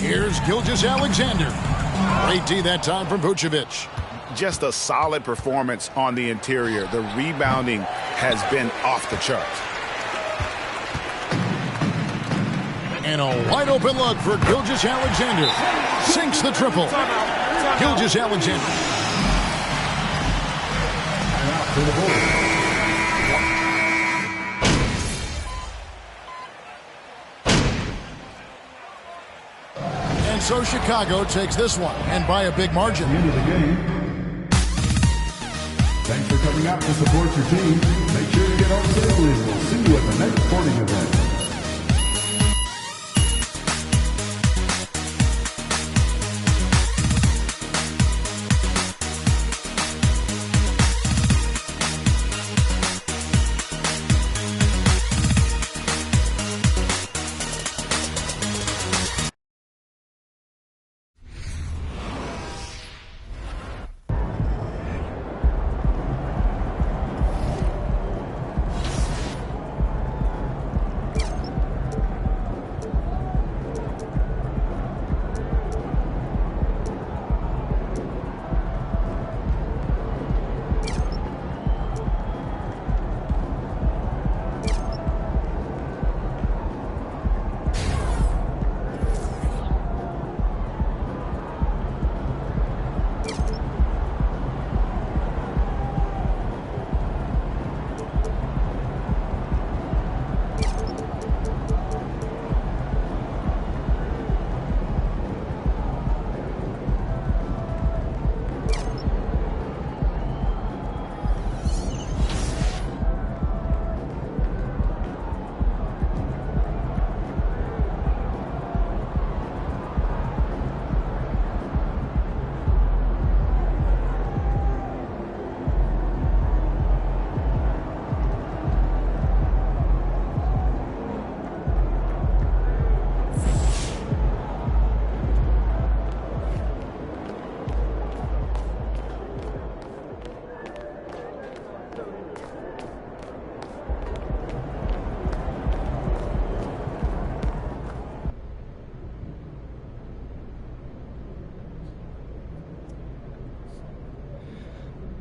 Here's Gilgeous-Alexander. Great D that time from Vucevic. Just a solid performance on the interior. The rebounding has been off the charts. And a wide open look for Gilgeous-Alexander. Sinks the triple. Gilgeous-Alexander. For the Bulls. And so Chicago takes this one, and by a big margin. End of the game. Thanks for coming out to support your team. Make sure to get home safely. We'll see you at the next sporting event.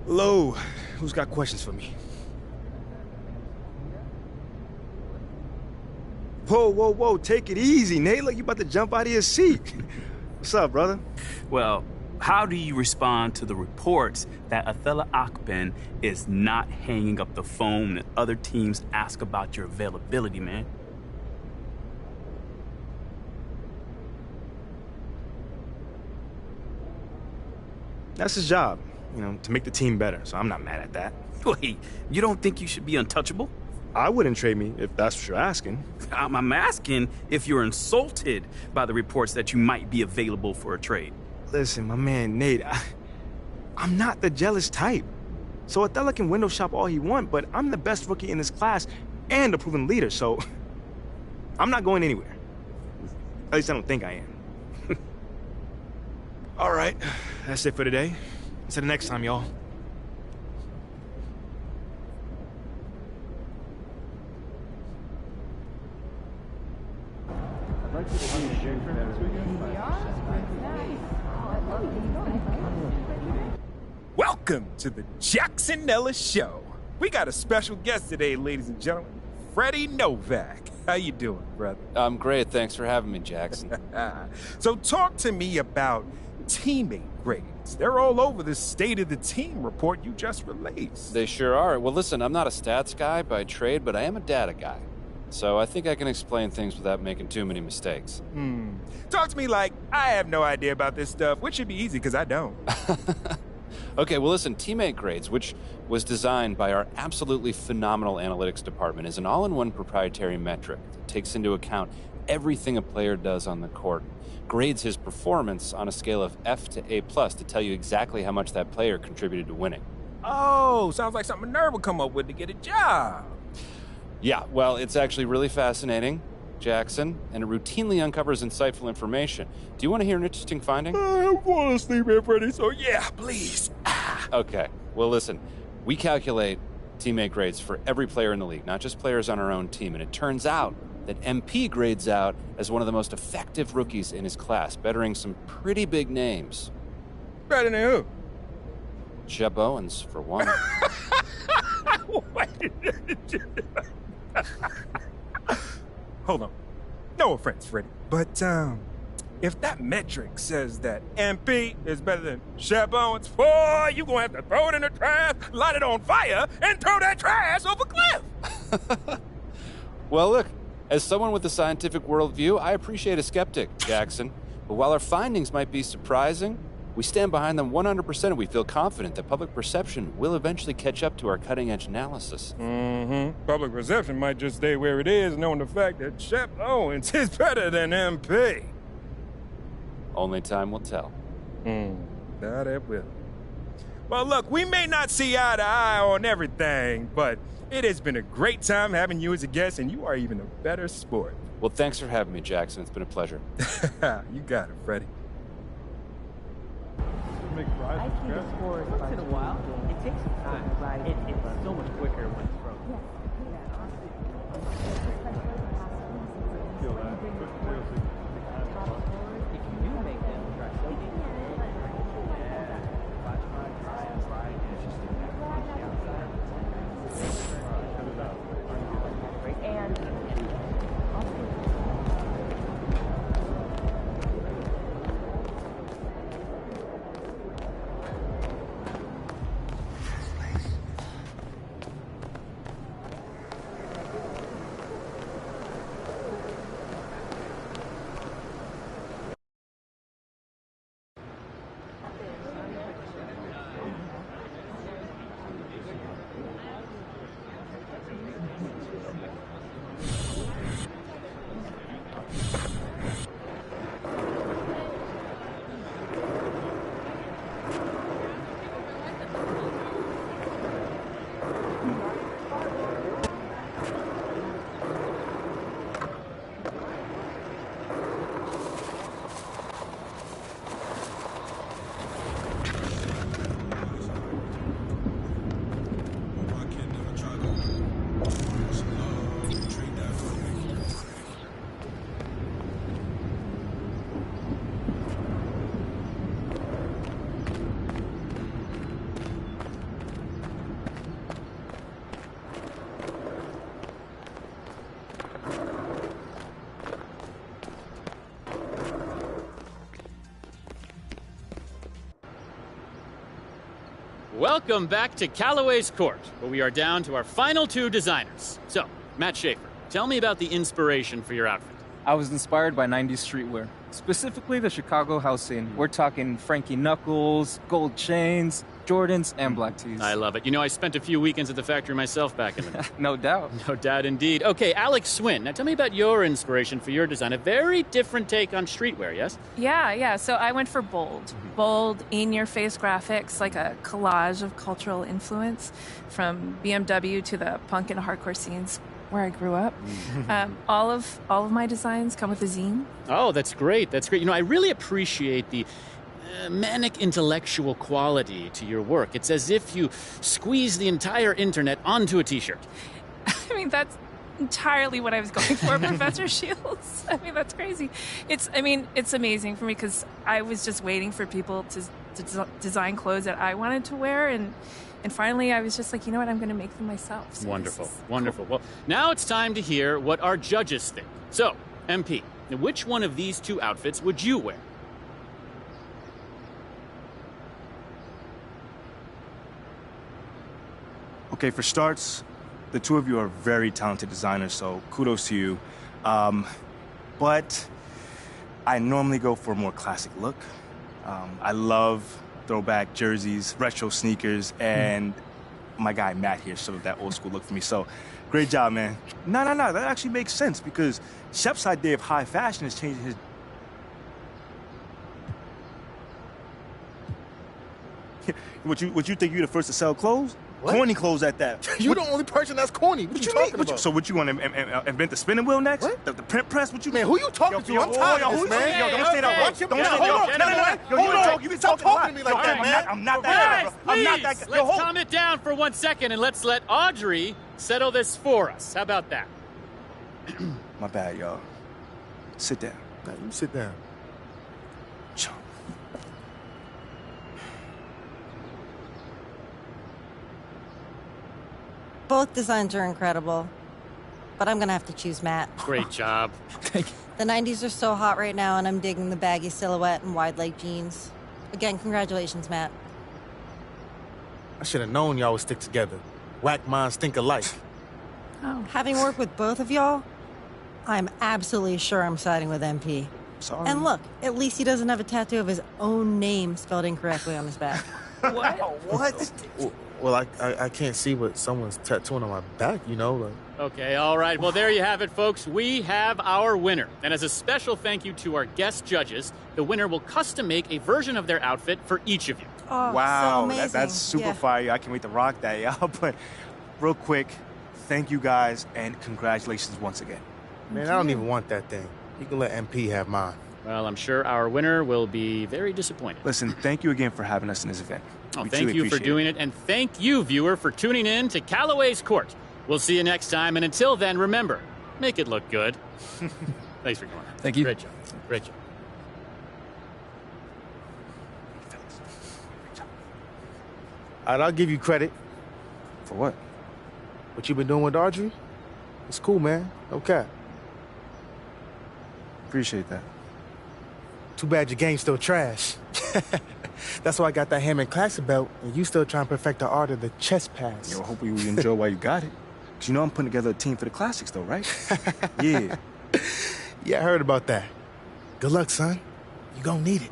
Hello, who's got questions for me? Whoa, whoa, whoa, take it easy, Nate. Look, you about to jump out of your seat. What's up, brother? Well, how do you respond to the reports that Athala Akpen is not hanging up the phone and other teams ask about your availability, man? That's his job. to make the team better, so I'm not mad at that. Wait, you don't think you should be untouchable? I wouldn't trade me if that's what you're asking. I'm asking if you're insulted by the reports that you might be available for a trade. Listen, my man Nate, I'm not the jealous type. So Othello can window shop all he wants, but I'm the best rookie in this class and a proven leader, so I'm not going anywhere. At least I don't think I am. All right, that's it for today. Until the next time, y'all. Welcome to the Jackson Ellis Show. We got a special guest today, ladies and gentlemen. Freddie Novak. How you doing, brother? I'm great. Thanks for having me, Jackson. So talk to me about teammate grades. They're all over the State of the Team report you just released. They sure are. Well, listen, I'm not a stats guy by trade, but I am a data guy. So I think I can explain things without making too many mistakes. Talk to me like I have no idea about this stuff, which should be easy because I don't. Okay, well, listen, teammate grades, which was designed by our absolutely phenomenal analytics department, is an all-in-one proprietary metric that takes into account everything a player does on the court, grades his performance on a scale of F to A+ to tell you exactly how much that player contributed to winning. Oh, sounds like something Nerve would come up with to get a job. Yeah, well, it's actually really fascinating, Jackson, and it routinely uncovers insightful information. Do you want to hear an interesting finding? I want to sleep in, Freddie, so yeah, please. Okay, well, listen, we calculate teammate grades for every player in the league, not just players on our own team, and it turns out that MP grades out as one of the most effective rookies in his class, bettering some pretty big names. Better than who? Jeb Owens, for one. Hold on. No offense, Freddie, but if that metric says that MP is better than Shep Owens, boy, you gonna have to throw it in the trash, light it on fire, and throw that trash off a cliff. Well, look, as someone with a scientific worldview, I appreciate a skeptic, Jackson. But while our findings might be surprising, we stand behind them 100% and we feel confident that public perception will eventually catch up to our cutting-edge analysis. Public perception might just stay where it is, knowing the fact that Shep Owens is better than MP. Only time will tell. That it will. Well, look, we may not see eye to eye on everything, but it has been a great time having you as a guest, and you are even a better sport. Well, thanks for having me, Jackson. It's been a pleasure. You got it, Freddie. I see the score once in a while. It takes some time. It's so much quicker when it's frozen. If you do make them, Welcome back to Callaway's Court, where we are down to our final two designers. So, Matt Schaefer, tell me about the inspiration for your outfit. I was inspired by 90s streetwear, specifically the Chicago house scene. We're talking Frankie Knuckles, gold chains, Jordans, and black tees. I love it. You know, I spent a few weekends at the factory myself back in the day. No doubt. No doubt indeed. Okay, Alex Swin, now tell me about your inspiration for your design. A very different take on streetwear, yes? Yeah. So I went for bold. Bold, in-your-face graphics, like a collage of cultural influence from BMW to the punk and hardcore scenes where I grew up. All of my designs come with a zine. Oh, that's great. That's great. You know, I really appreciate the manic intellectual quality to your work. It's as if you squeeze the entire internet onto a t-shirt. I mean, that's entirely what I was going for, Professor Shields. I mean, that's crazy. It's amazing for me because I was just waiting for people to design clothes that I wanted to wear, and finally I was just like, you know what, I'm going to make them myself. So Wonderful. Wonderful. Well, now it's time to hear what our judges think. So, MP, which one of these two outfits would you wear? Okay, for starts, the two of you are very talented designers, so kudos to you. But I normally go for a more classic look. I love throwback jerseys, retro sneakers, and my guy Matt here showed that old school look for me. So, great job, man. No, that actually makes sense because Shep's idea of high fashion is changing his... What you think you're the first to sell clothes? What? Corny clothes at that. You're the only person that's corny. What you talking about? So what you want to invent the spinning wheel next? What? The print press? What you? Man, who you talking to? I'm tired of this, man. Yo, don't say that. Watch your Don't mouth. say that. Hold on. You been talking to me like that, man. I'm not that guy, bro. I'm not that guy. Let's calm it down for 1 second and let's let Audrey settle this for us. How about that? My bad, y'all. Sit down. Nah, you sit down. Both designs are incredible, but I'm gonna have to choose Matt. Great job. The 90s are so hot right now, and I'm digging the baggy silhouette and wide leg jeans. Again, congratulations, Matt. I should have known y'all would stick together. Whack minds think alike. Oh. Having worked with both of y'all, I'm absolutely sure I'm siding with MP. Sorry. And look, at least he doesn't have a tattoo of his own name spelled incorrectly on his back. What? Well, I can't see what someone's tattooing on my back, you know. Like... Okay, all right. Well, there you have it, folks. We have our winner. And as a special thank you to our guest judges, the winner will custom make a version of their outfit for each of you. Oh, wow, so amazing. That's super fire. I can't wait to rock that, y'all. But real quick, thank you guys and congratulations once again. Man, I don't even want that thing. You can let MP have mine. Well, I'm sure our winner will be very disappointed. Listen, thank you again for having us in this event. Oh, We thank truly you for appreciate doing it, and thank you, viewer, for tuning in to Callaway's Court. We'll see you next time, and until then, remember, make it look good. Thanks for coming. Thank you. Great job. Great job. All right, I'll give you credit. For what? What you been doing with Audrey? It's cool, man. Okay. Appreciate that. Too bad your game's still trash. That's why I got that Hammond Classic belt, and you still trying to perfect the art of the chest pass. Yo, hope you enjoy while you got it. Because you know I'm putting together a team for the classics, though, right? Yeah. Yeah, I heard about that. Good luck, son. You gonna need it.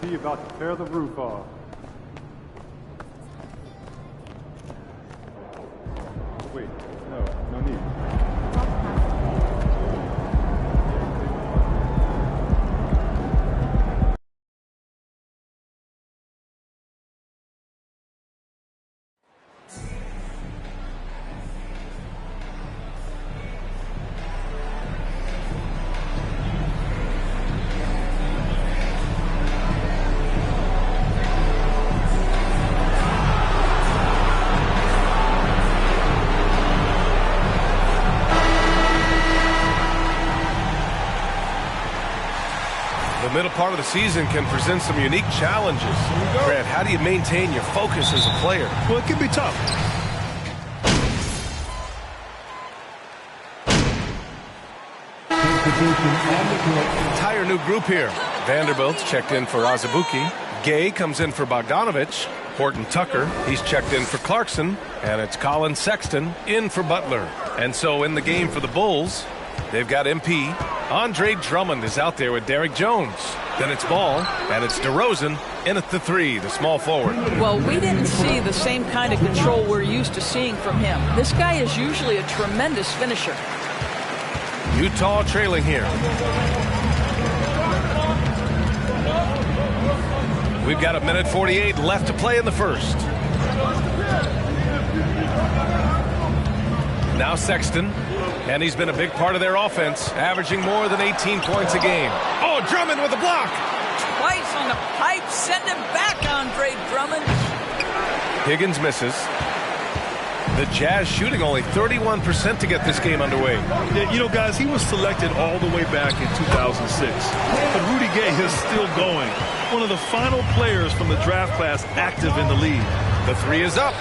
MP about to tear the roof off. Wait, no need. The middle part of the season can present some unique challenges. Grant, how do you maintain your focus as a player? Well, it can be tough. Entire new group here. Vanderbilt's checked in for Azubuike. Gay comes in for Bogdanovich. Horton Tucker, he's checked in for Clarkson. And it's Colin Sexton in for Butler. And so in the game for the Bulls, they've got MP. Andre Drummond is out there with Derrick Jones. Then it's Ball, and it's DeRozan in at the three, the small forward. Well, we didn't see the same kind of control we're used to seeing from him. This guy is usually a tremendous finisher. Utah trailing here. We've got 1:48 left to play in the first. Now Sexton, and he's been a big part of their offense, averaging more than 18 points a game. Oh, Drummond with a block. Twice on the pipe, send him back, Andre Drummond. Higgins misses. The Jazz shooting only 31% to get this game underway. You know, guys, he was selected all the way back in 2006. But Rudy Gay is still going. One of the final players from the draft class active in the league. The three is up.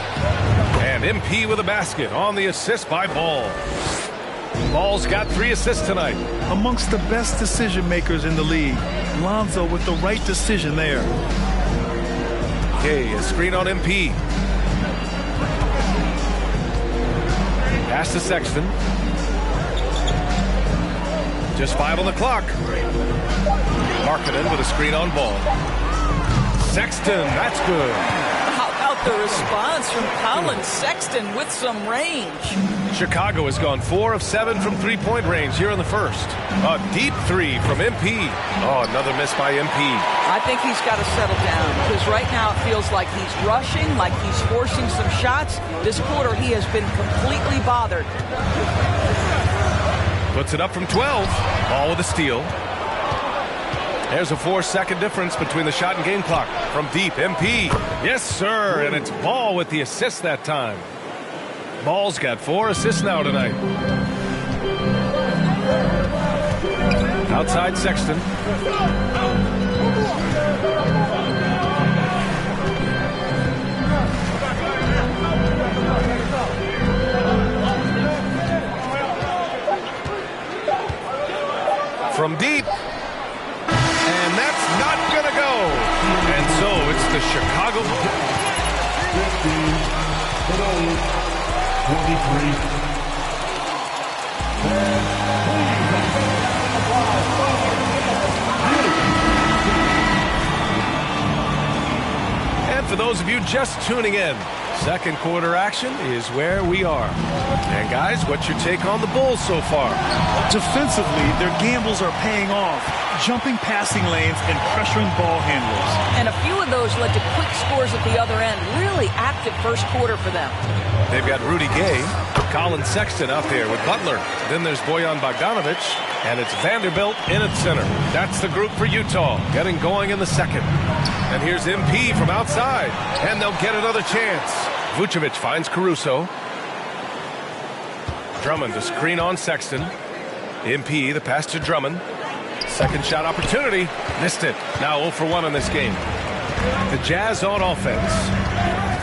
And MP with a basket on the assist by Ball. Ball's got 3 assists tonight. Amongst the best decision makers in the league. Lonzo with the right decision there. Gay, a screen on MP. Pass to Sexton. Just 5 on the clock. Markkanen with a screen on Ball. Sexton, that's good. How about the response from Colin Sexton with some range? Chicago has gone 4 of 7 from three-point range here in the first. A deep three from MP. Oh, another miss by MP. I think he's got to settle down because right now it feels like he's rushing, like he's forcing some shots. This quarter he has been completely bothered. Puts it up from 12. Ball with a steal. There's a 4-second difference between the shot and game clock. From deep, MP. Yes, sir. And it's Ball with the assist that time. Ball's got 4 assists now tonight. Outside Sexton. From deep. And that's not going to go. And so it's the Chicago. 23. And for those of you just tuning in, second quarter action is where we are. And guys, what's your take on the Bulls so far? Defensively, their gambles are paying off. Jumping passing lanes and pressuring ball handlers. And a few of those led to quick scores at the other end. Really active first quarter for them. They've got Rudy Gay, Colin Sexton out there with Butler. Then there's Bojan Bogdanovich, and it's Vanderbilt in at center. That's the group for Utah, getting going in the second. And here's MP from outside, and they'll get another chance. Vucevic finds Caruso. Drummond to screen on Sexton. MP, the pass to Drummond. Second shot opportunity. Missed it. Now 0 for 1 in this game. The Jazz on offense.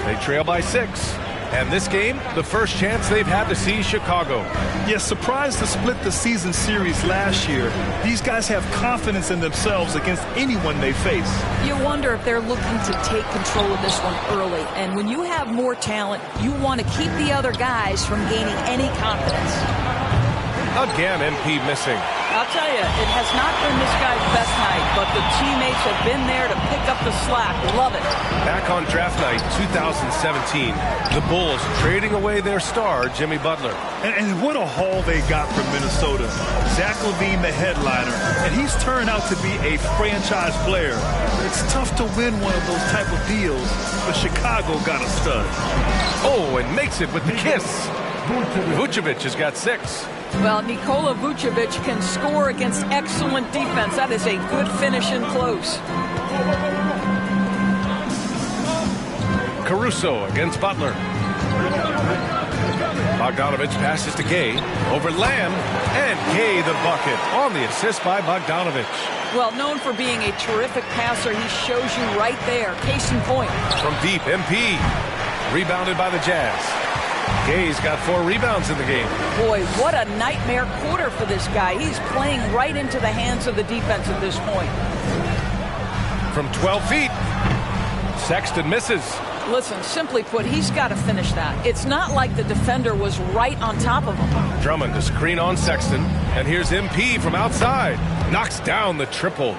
They trail by 6. And this game, the first chance they've had to see Chicago. Yes, surprised to split the season series last year. These guys have confidence in themselves against anyone they face. You wonder if they're looking to take control of this one early. And when you have more talent, you want to keep the other guys from gaining any confidence. Again, MP missing. I'll tell you, it has not been this guy's best night, but the teammates have been there to pick up the slack. Love it. Back on draft night 2017, the Bulls trading away their star, Jimmy Butler. And what a haul they got from Minnesota. Zach LaVine, the headliner, and he's turned out to be a franchise player. It's tough to win one of those type of deals, but Chicago got a stud. Oh, and makes it with the kiss. Vucevic has got 6. Well, Nikola Vucevic can score against excellent defense. That is a good finish in close. Caruso against Butler. Bogdanovich passes to Gay. Over Lamb. And Gay the bucket on the assist by Bogdanovich. Well, known for being a terrific passer, he shows you right there. Case in point. From deep, MP. Rebounded by the Jazz. Gay's got 4 rebounds in the game. Boy, what a nightmare quarter for this guy. He's playing right into the hands of the defense at this point. From 12 feet, Sexton misses. Listen, simply put, he's got to finish that. It's not like the defender was right on top of him. Drummond to screen on Sexton. And here's MP from outside. Knocks down the triple.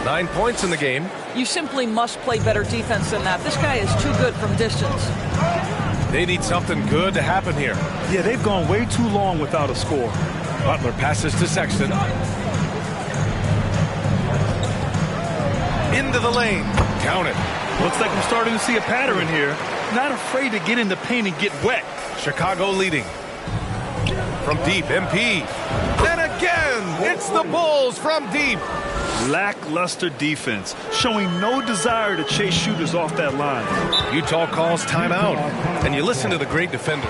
9 points in the game. You simply must play better defense than that. This guy is too good from distance. They need something good to happen here. Yeah, they've gone way too long without a score. Butler passes to Sexton. Into the lane. Count it. Looks like I'm starting to see a pattern here. Not afraid to get in the paint and get wet. Chicago leading. From deep, MP. Then again, it's the Bulls from deep. Lackluster defense, showing no desire to chase shooters off that line. Utah calls timeout, and you listen to the great defender.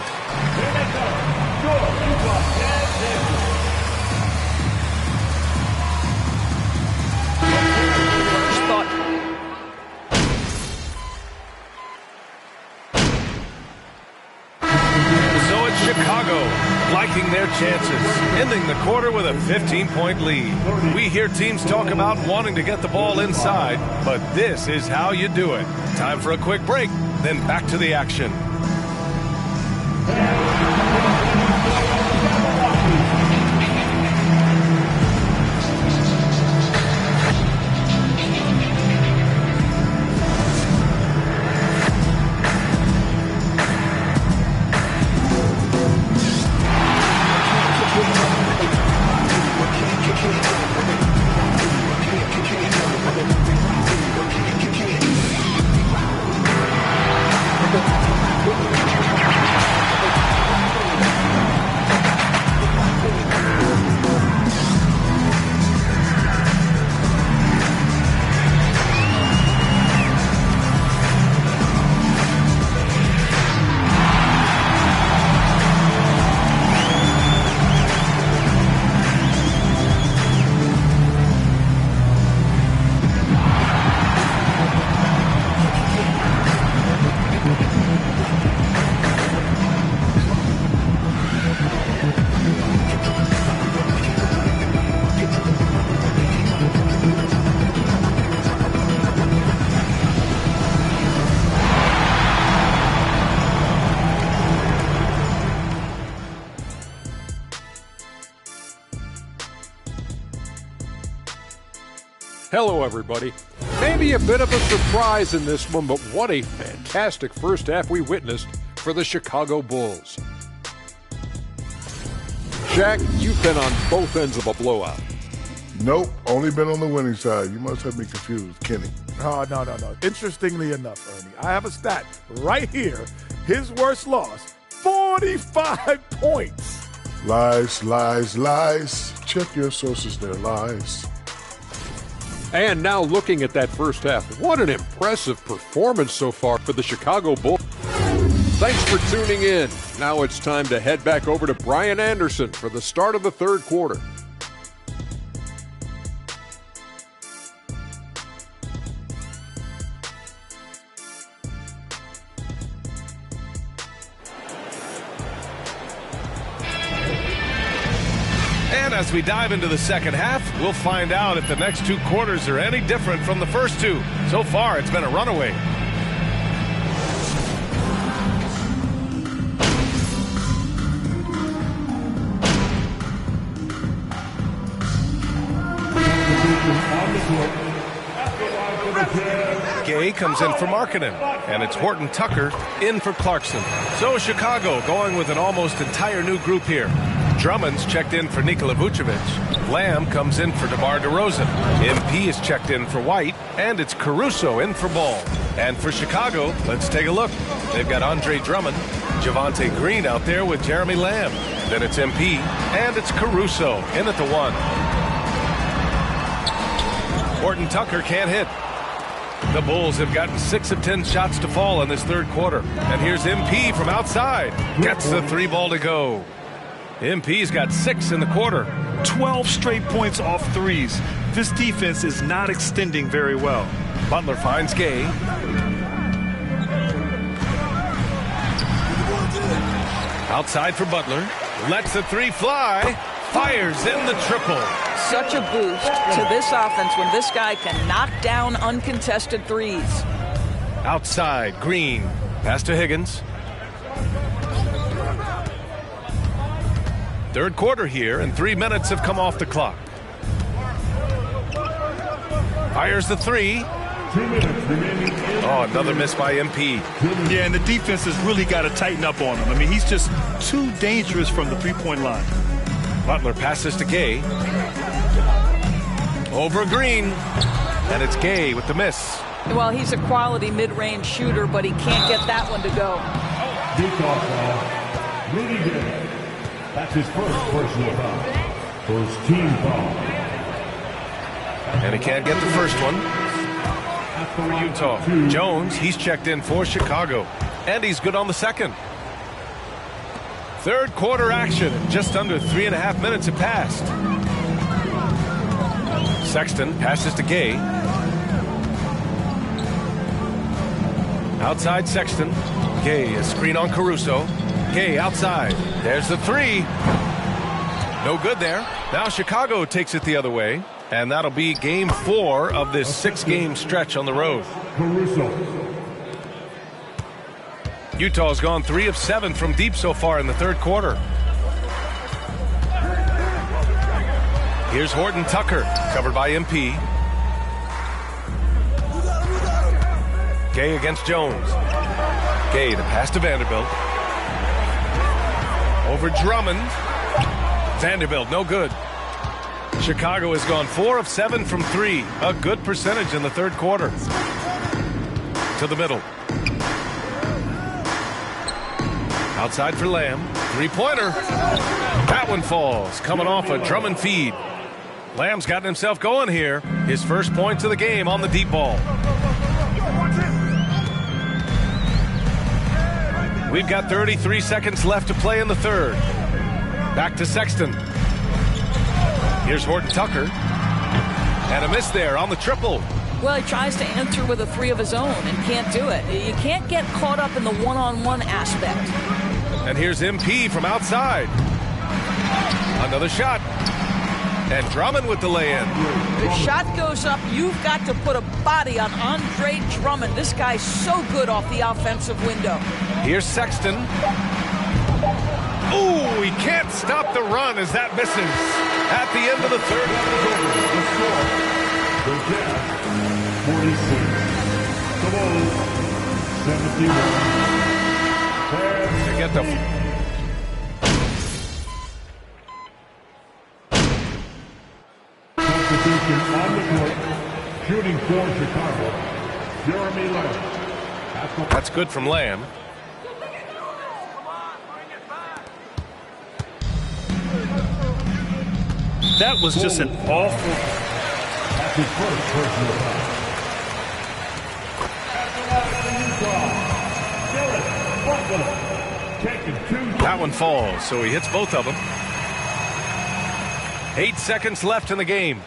So it's Chicago liking their chances, ending the quarter with a 15-point lead. We hear teams talk about wanting to get the ball inside, but this is how you do it. Time for a quick break, then back to the action. Hello, everybody. Maybe a bit of a surprise in this one, but what a fantastic first half we witnessed for the Chicago Bulls. Shaq, you've been on both ends of a blowout. Nope, only been on the winning side. You must have me confused, Kenny. Oh, no. Interestingly enough, Ernie, I have a stat right here. His worst loss, 45 points. Lies, lies, lies. Check your sources, they're lies. And now looking at that first half, what an impressive performance so far for the Chicago Bulls. Thanks for tuning in. Now it's time to head back over to Brian Anderson for the start of the third quarter. And as we dive into the second half, we'll find out if the next 2 quarters are any different from the first 2. So far, it's been a runaway. Gay comes in for Markkanen, and it's Horton Tucker in for Clarkson. So Chicago going with an almost entire new group here. Drummond's checked in for Nikola Vucevic. Lamb comes in for DeMar DeRozan. MP is checked in for White, and it's Caruso in for Ball. And for Chicago, let's take a look. They've got Andre Drummond, Javonte Green out there with Jeremy Lamb. Then it's MP, and it's Caruso in at the 1. Horton Tucker can't hit. The Bulls have gotten 6 of 10 shots to fall in this third quarter. And here's MP from outside. Gets the 3 ball to go. MP's got 6 in the quarter. 12 straight points off threes. This defense is not extending very well. Butler finds Gay. Outside for Butler. Lets the 3 fly. Fires in the triple. Such a boost to this offense when this guy can knock down uncontested threes. Outside, Green. Pass to Higgins. Third quarter here, and 3 minutes have come off the clock. Fires the 3. Oh, another miss by MP. Yeah, and the defense has really got to tighten up on him. I mean, he's just too dangerous from the three-point line. Butler passes to Gay. Over Green. And it's Gay with the miss. Well, he's a quality mid-range shooter, but he can't get that one to go. Rudy Gay. That's his first personal foul. First team foul. And he can't get the first one. For Utah. Jones, he's checked in for Chicago. And he's good on the second. Third quarter action. Just under 3.5 minutes have passed. Sexton passes to Gay. Outside Sexton. Gay, a screen on Caruso. Gay outside. There's the 3. No good there. Now Chicago takes it the other way. And that'll be game 4 of this 6-game stretch on the road. Caruso. Utah's gone 3 of 7 from deep so far in the third quarter. Here's Horton Tucker, covered by MP. Gay against Jones. Gay, the pass to Vanderbilt. Over Drummond. Vanderbilt, no good. Chicago has gone 4 of 7 from 3. A good percentage in the third quarter. To the middle. Outside for Lamb. 3-pointer. That one falls. Coming off a Drummond feed. Lamb's gotten himself going here. His first points of the game on the deep ball. We've got 33 seconds left to play in the third. Back to Sexton. Here's Horton Tucker. And a miss there on the triple. Well, he tries to enter with a 3 of his own and can't do it. You can't get caught up in the one-on-one aspect. And here's MP from outside. Another shot. And Drummond with the lay-in. The shot goes up. You've got to put a body on Andre Drummond. This guy's so good off the offensive window. Here's Sexton. Ooh, he can't stop the run as that misses at the end of the third. The Jazz, 46. The Bulls, 71. To get the... Substitution on the court, shooting for Chicago, Jeremy Lamb. That's good from Lamb. That was just an awful... That's his first personal foul. That one falls, so he hits both of them. 8 seconds left in the game.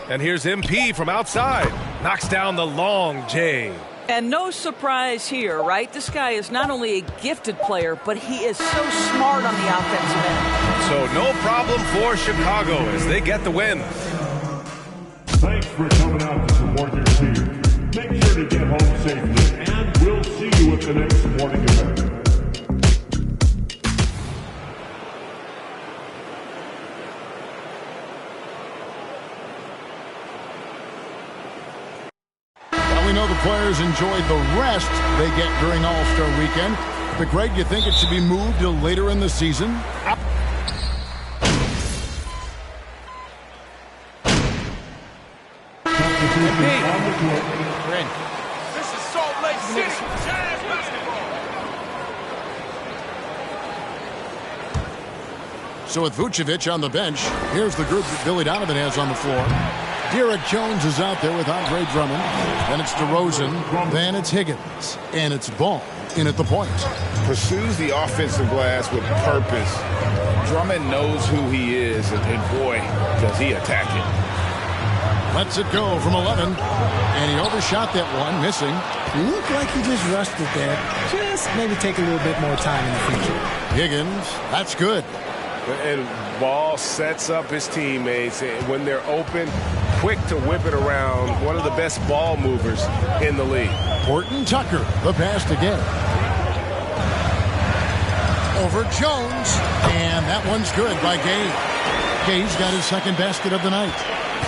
And here's MP from outside. Knocks down the long J. And no surprise here, right? This guy is not only a gifted player, but he is so smart on the offensive end. So no problem for Chicago as they get the win. Thanks for coming out to support your team. Make sure to get home safely, and we'll see you at the next sporting event. we know the players enjoyed the rest they get during All-Star Weekend. But, Greg, you think it should be moved to later in the season? This is Salt Lake City. Jazz basketball. So with Vucevic on the bench, here's the group that Billy Donovan has on the floor. Derek Jones is out there with Andre Drummond. Then it's DeRozan. Then it's Higgins. And it's Ball in at the point. Pursues the offensive glass with purpose. Drummond knows who he is, and boy, does he attack it. Lets it go from 11. And he overshot that one, missing. Looked like he just rushed it there. Just maybe take a little bit more time in the future. Higgins, that's good. And Ball sets up his teammates when they're open, quick to whip it around. One of the best ball movers in the league. Horton Tucker, the pass to Gay. Over Jones, and that one's good by Gay. Gay's got his second basket of the night.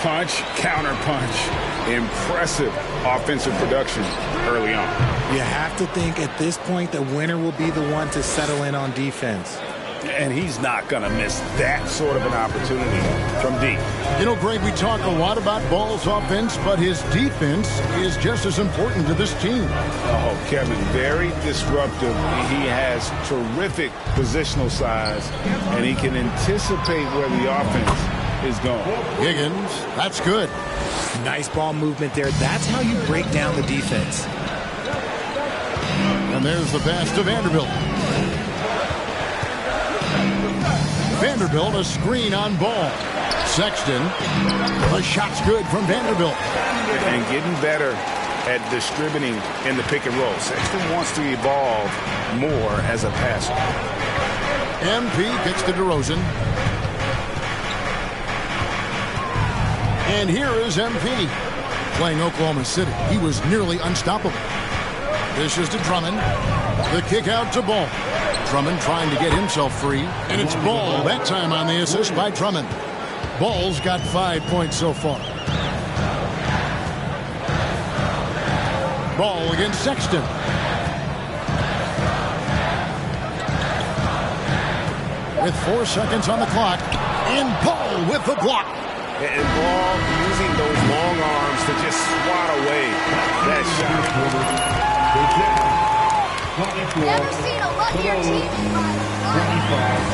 Punch, counter punch. Impressive offensive production early on. You have to think at this point the winner will be the one to settle in on defense. And he's not going to miss that sort of an opportunity from deep. You know, Greg, we talk a lot about Ball's offense, but his defense is just as important to this team. Oh, Kevin, very disruptive. He has terrific positional size, and he can anticipate where the offense is going. Higgins, that's good. Nice ball movement there. That's how you break down the defense. And there's the pass to Vanderbilt. Vanderbilt, a screen on Ball. Sexton, the shot's good from Vanderbilt. And getting better at distributing in the pick and roll. Sexton wants to evolve more as a passer. MP gets to DeRozan. And here is MP. Playing Oklahoma City, he was nearly unstoppable. This is to Drummond. The kick out to Ball. Drummond trying to get himself free. And it's Ball that time on the assist by Drummond. Ball's got 5 points so far. Ball against Sexton. With 4 seconds on the clock. And Ball with the block. And Ball using those long arms to just swat away that shot. Never seen a luckier team in my life.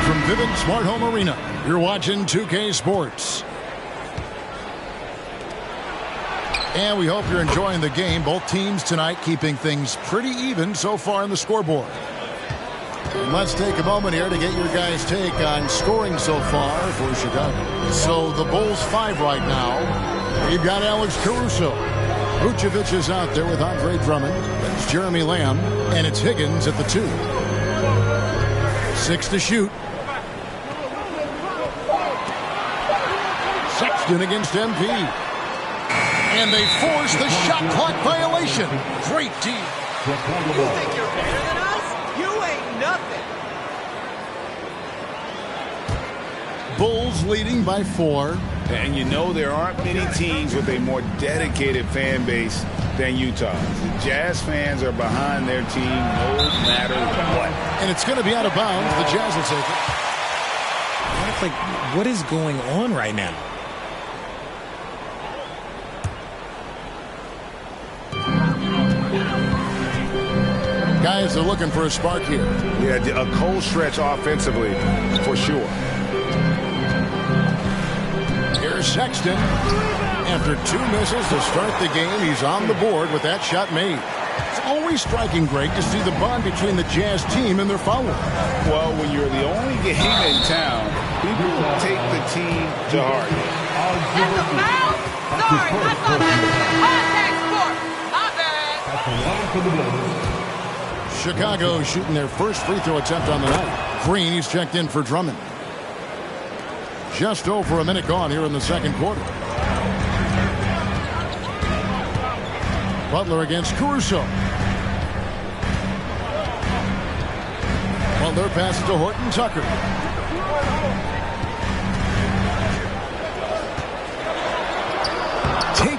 From Vivint Smart Home Arena, you're watching 2K Sports. And we hope you're enjoying the game. Both teams tonight keeping things pretty even so far in the scoreboard. And let's take a moment here to get your guys' take on scoring so far for Chicago. So the Bulls 5 right now. We've got Alex Caruso. Vucevic is out there with Andre Drummond. That's Jeremy Lamb. And it's Higgins at the 2. 6 to shoot. Sexton against MP. And they force the shot clock violation. Great team. You think you're better than us? You ain't nothing. Bulls leading by 4. And you know there aren't many teams with a more dedicated fan base than Utah. The Jazz fans are behind their team no matter what. And it's going to be out of bounds. The Jazz will take it. Like, what is going on right now? Guys are looking for a spark here. Yeah, a cold stretch offensively, for sure. Here's Sexton. After 2 misses to start the game, he's on the board with that shot made. It's always striking, Greg, to see the bond between the Jazz team and their followers. Well, when you're the only game in town, people will take the team to heart. That's a foul? Sorry, I thought that was a contact sport. My bad. Chicago shooting their first free throw attempt on the night. Green, he's checked in for Drummond. Just over a minute gone here in the second quarter. Butler against Caruso. Butler passes to Horton Tucker.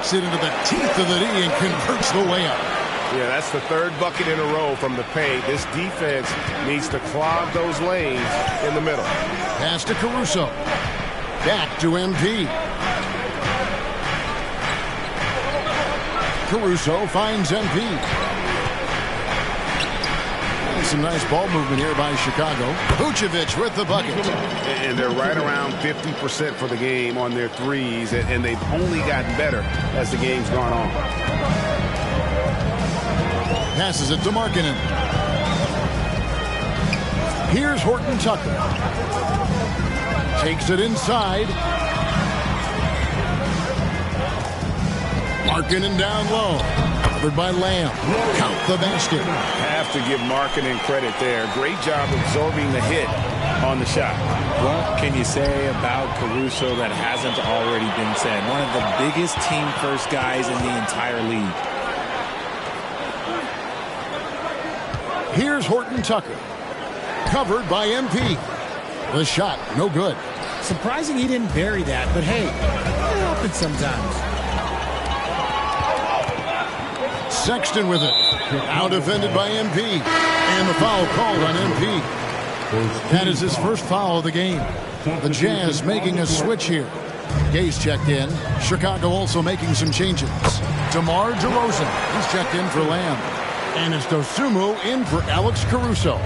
Takes it into the teeth of the D and converts the layup. Yeah, that's the third bucket in a row from the paint. This defense needs to clog those lanes in the middle. Pass to Caruso. Back to MP. Caruso finds MP. Some nice ball movement here by Chicago. Vucevic with the bucket. And they're right around 50% for the game on their threes, and they've only gotten better as the game's gone on. Passes it to Markkanen. Here's Horton Tucker. Takes it inside. Markkanen down low. Covered by Lamb. Count the basket. Have to give Markkanen credit there. Great job absorbing the hit on the shot. What can you say about Caruso that hasn't already been said? One of the biggest team-first guys in the entire league. Here's Horton Tucker. Covered by MP. The shot, no good. Surprising he didn't bury that, but hey, it happens sometimes. Sexton with it. Now defended by MP. And the foul called on MP. That is his first foul of the game. The Jazz making a switch here. Gay's checked in. Chicago also making some changes. DeMar DeRozan, he's checked in for Lamb. And it's Dosunmu in for Alex Caruso.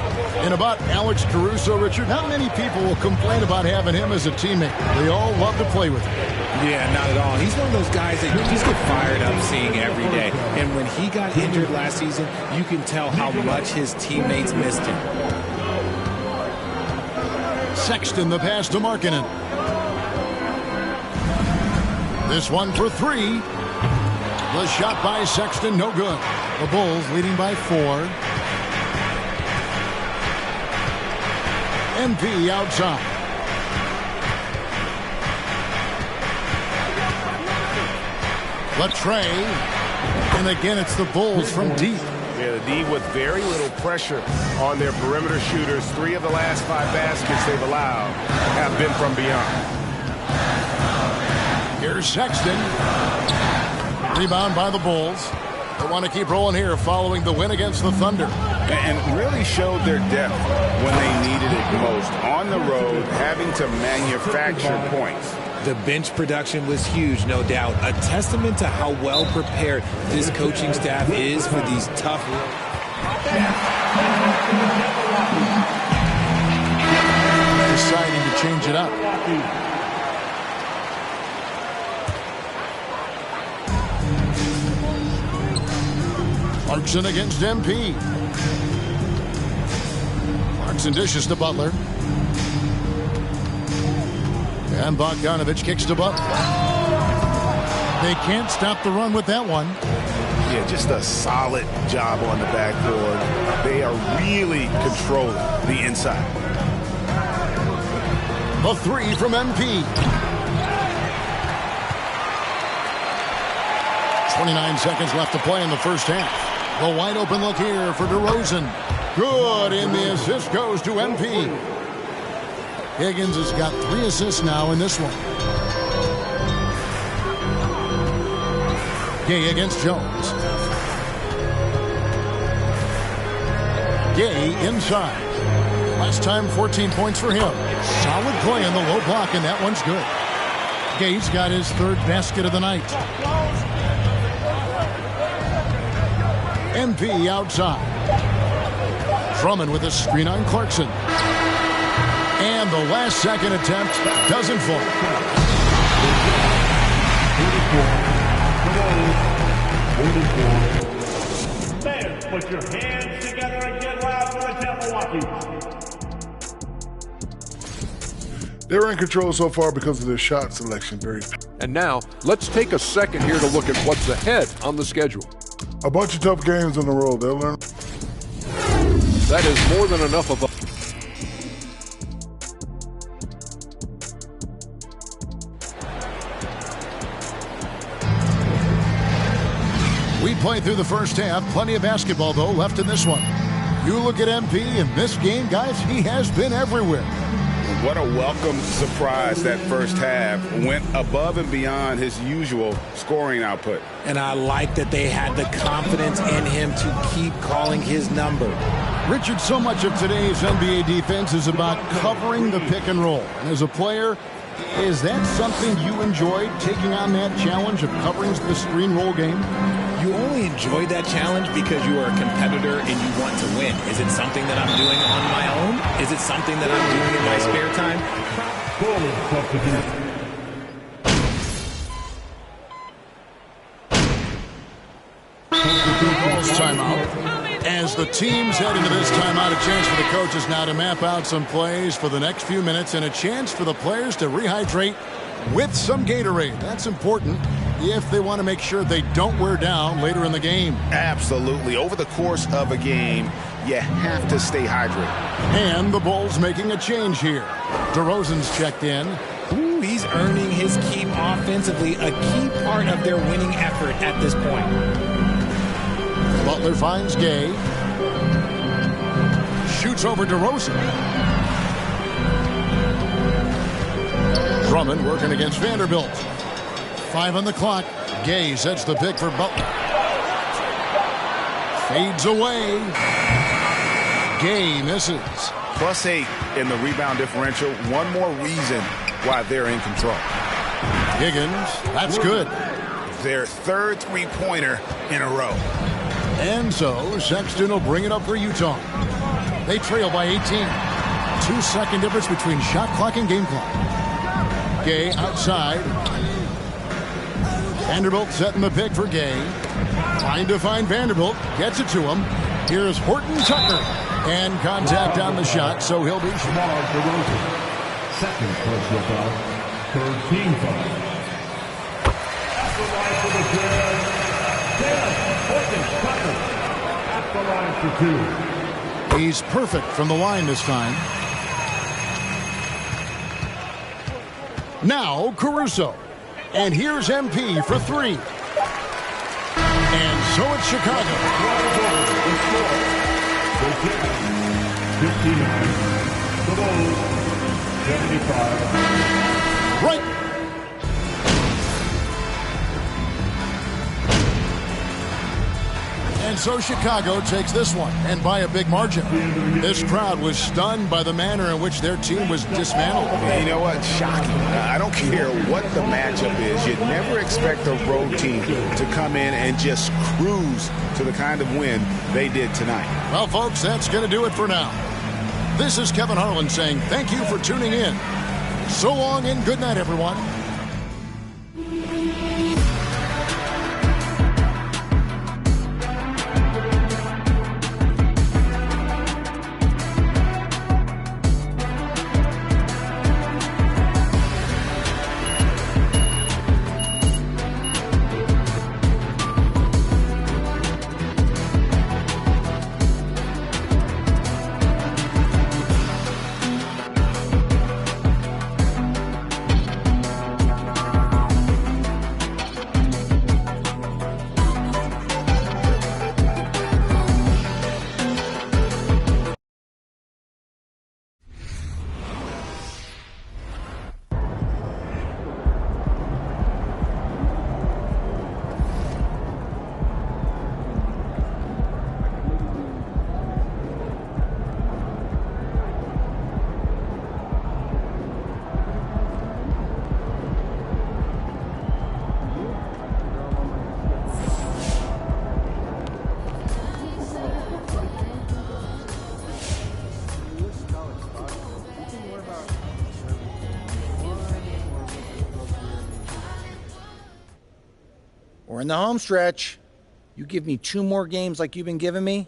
And about Alex Caruso, Richard, not many people will complain about having him as a teammate. They all love to play with him. Yeah, not at all. He's one of those guys that you just get fired up seeing every day. And when he got injured last season, you can tell how much his teammates missed him. Sexton, the pass to Markkanen. This one for three. The shot by Sexton, no good. The Bulls leading by 4. MP outside. Latrey. And again, it's the Bulls from deep. Yeah, the D with very little pressure on their perimeter shooters. 3 of the last 5 baskets they've allowed have been from beyond. Here's Sexton. Rebound by the Bulls. They want to keep rolling here following the win against the Thunder. And really showed their depth when they needed it most. On the road, having to manufacture points. The bench production was huge, no doubt. A testament to how well prepared this coaching staff is for these tough... Deciding to change it up. Clarkson against MP. Clarkson dishes to Butler. And Bogdanovich kicks to Butler. They can't stop the run with that one. Yeah, just a solid job on the backboard. They are really controlling the inside. A 3 from MP. 29 seconds left to play in the first half. The wide open look here for DeRozan. Good, and the assist goes to MP. Higgins has got 3 assists now in this one. Gay against Jones. Gay inside. Last time, 14 points for him. Solid play in the low block, and that one's good. Gay's got his 3rd basket of the night. MP outside. Drummond with a screen on Clarkson. And the last second attempt doesn't fall. Fans, put your hands together and get loud for the Milwaukee. They're in control so far because of their shot selection. And now, let's take a second here to look at what's ahead on the schedule. A bunch of tough games on the road. They'll learn. That is more than enough of a... We played through the first half. Plenty of basketball, though, left in this one. You look at MP in this game, guys, he has been everywhere. What a welcome surprise that first half. Went above and beyond his usual scoring output. And I like that they had the confidence in him to keep calling his number. Richard, so much of today's NBA defense is about covering the pick and roll. And as a player, is that something you enjoyed, taking on that challenge of covering the screen roll game? You only enjoy that challenge because you are a competitor and you want to win. Is it something that I'm doing on my own? Is it something that I'm doing in my spare time? Calls timeout. As the teams head into this timeout, a chance for the coaches now to map out some plays for the next few minutes and a chance for the players to rehydrate with some Gatorade. That's important if they want to make sure they don't wear down later in the game. Absolutely. Over the course of a game, you have to stay hydrated. And the Bulls making a change here. DeRozan's checked in. Ooh, he's earning his keep offensively, a key part of their winning effort at this point. Butler finds Gay. Shoots over DeRozan. Drummond working against Vanderbilt. 5 on the clock. Gay sets the pick for Butler. Fades away. Gay misses. +8 in the rebound differential. One more reason why they're in control. Higgins, that's good. Their third three-pointer in a row. And so Sexton will bring it up for Utah. They trail by 18. 2-second difference between shot clock and game clock. Gay outside. Vanderbilt setting the pick for Gay. Trying to find Vanderbilt. Gets it to him. Here's Horton Tucker. And contact on the shot, so he'll be small for Rosen. Second personal foul. Third team foul. At the line for the Jazz. Horton Tucker. At the line for 2. He's perfect from the line this time. Now Caruso. And here's MP for 3. And so it's Chicago. 59. The Bulls. 75. Right. And so Chicago takes this one, and by a big margin. This crowd was stunned by the manner in which their team was dismantled. You know what? Shocking. I don't care what the matchup is. You'd never expect a road team to come in and just cruise to the kind of win they did tonight. Well, folks, that's going to do it for now. This is Kevin Harlan saying thank you for tuning in. So long and good night, everyone. We're in the home stretch. You give me 2 more games like you've been giving me,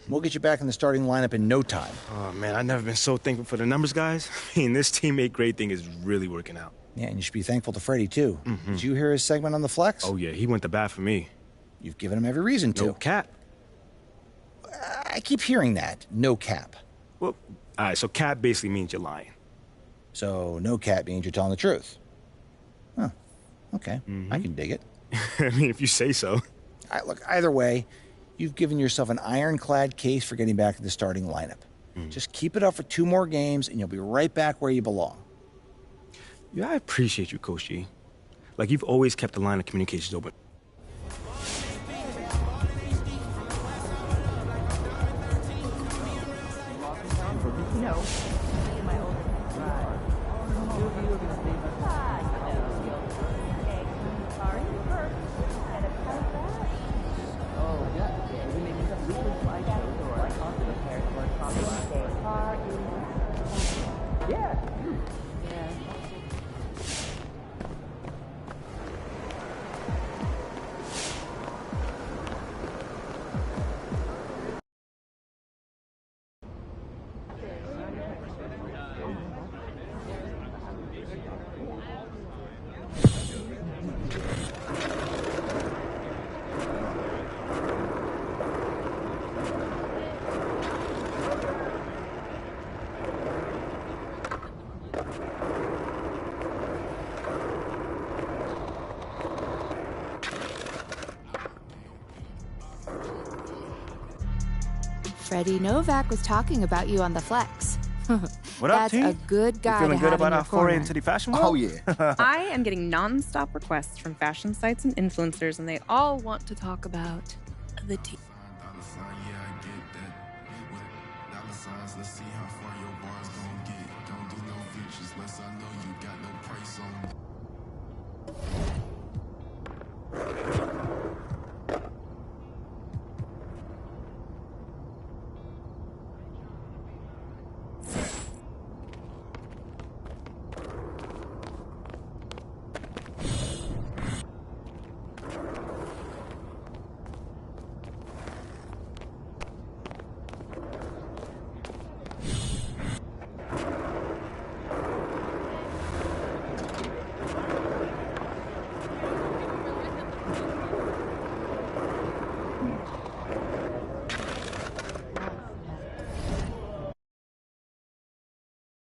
we'll get you back in the starting lineup in no time. Oh, man, I've never been so thankful for the numbers, guys. I mean, this teammate grade thing is really working out. Yeah, and you should be thankful to Freddie, too. Did you hear his segment on the flex? Oh, yeah, he went to bat for me. You've given him every reason to. No cap. I keep hearing that. No cap. Well, all right, so cap basically means you're lying. So no cap means you're telling the truth. Huh. Okay, I can dig it. I mean, if you say so. Look, either way, you've given yourself an ironclad case for getting back to the starting lineup. Just keep it up for 2 more games, and you'll be right back where you belong. Yeah, I appreciate you, Coach G. Like, you've always kept the line of communications open. No. Freddie Novak was talking about you on the flex. What up, That's team? a good guy You feeling to good have about in your our foray corner. into the fashion world? Oh, yeah. I am getting non-stop requests from fashion sites and influencers, and they all want to talk about the tea.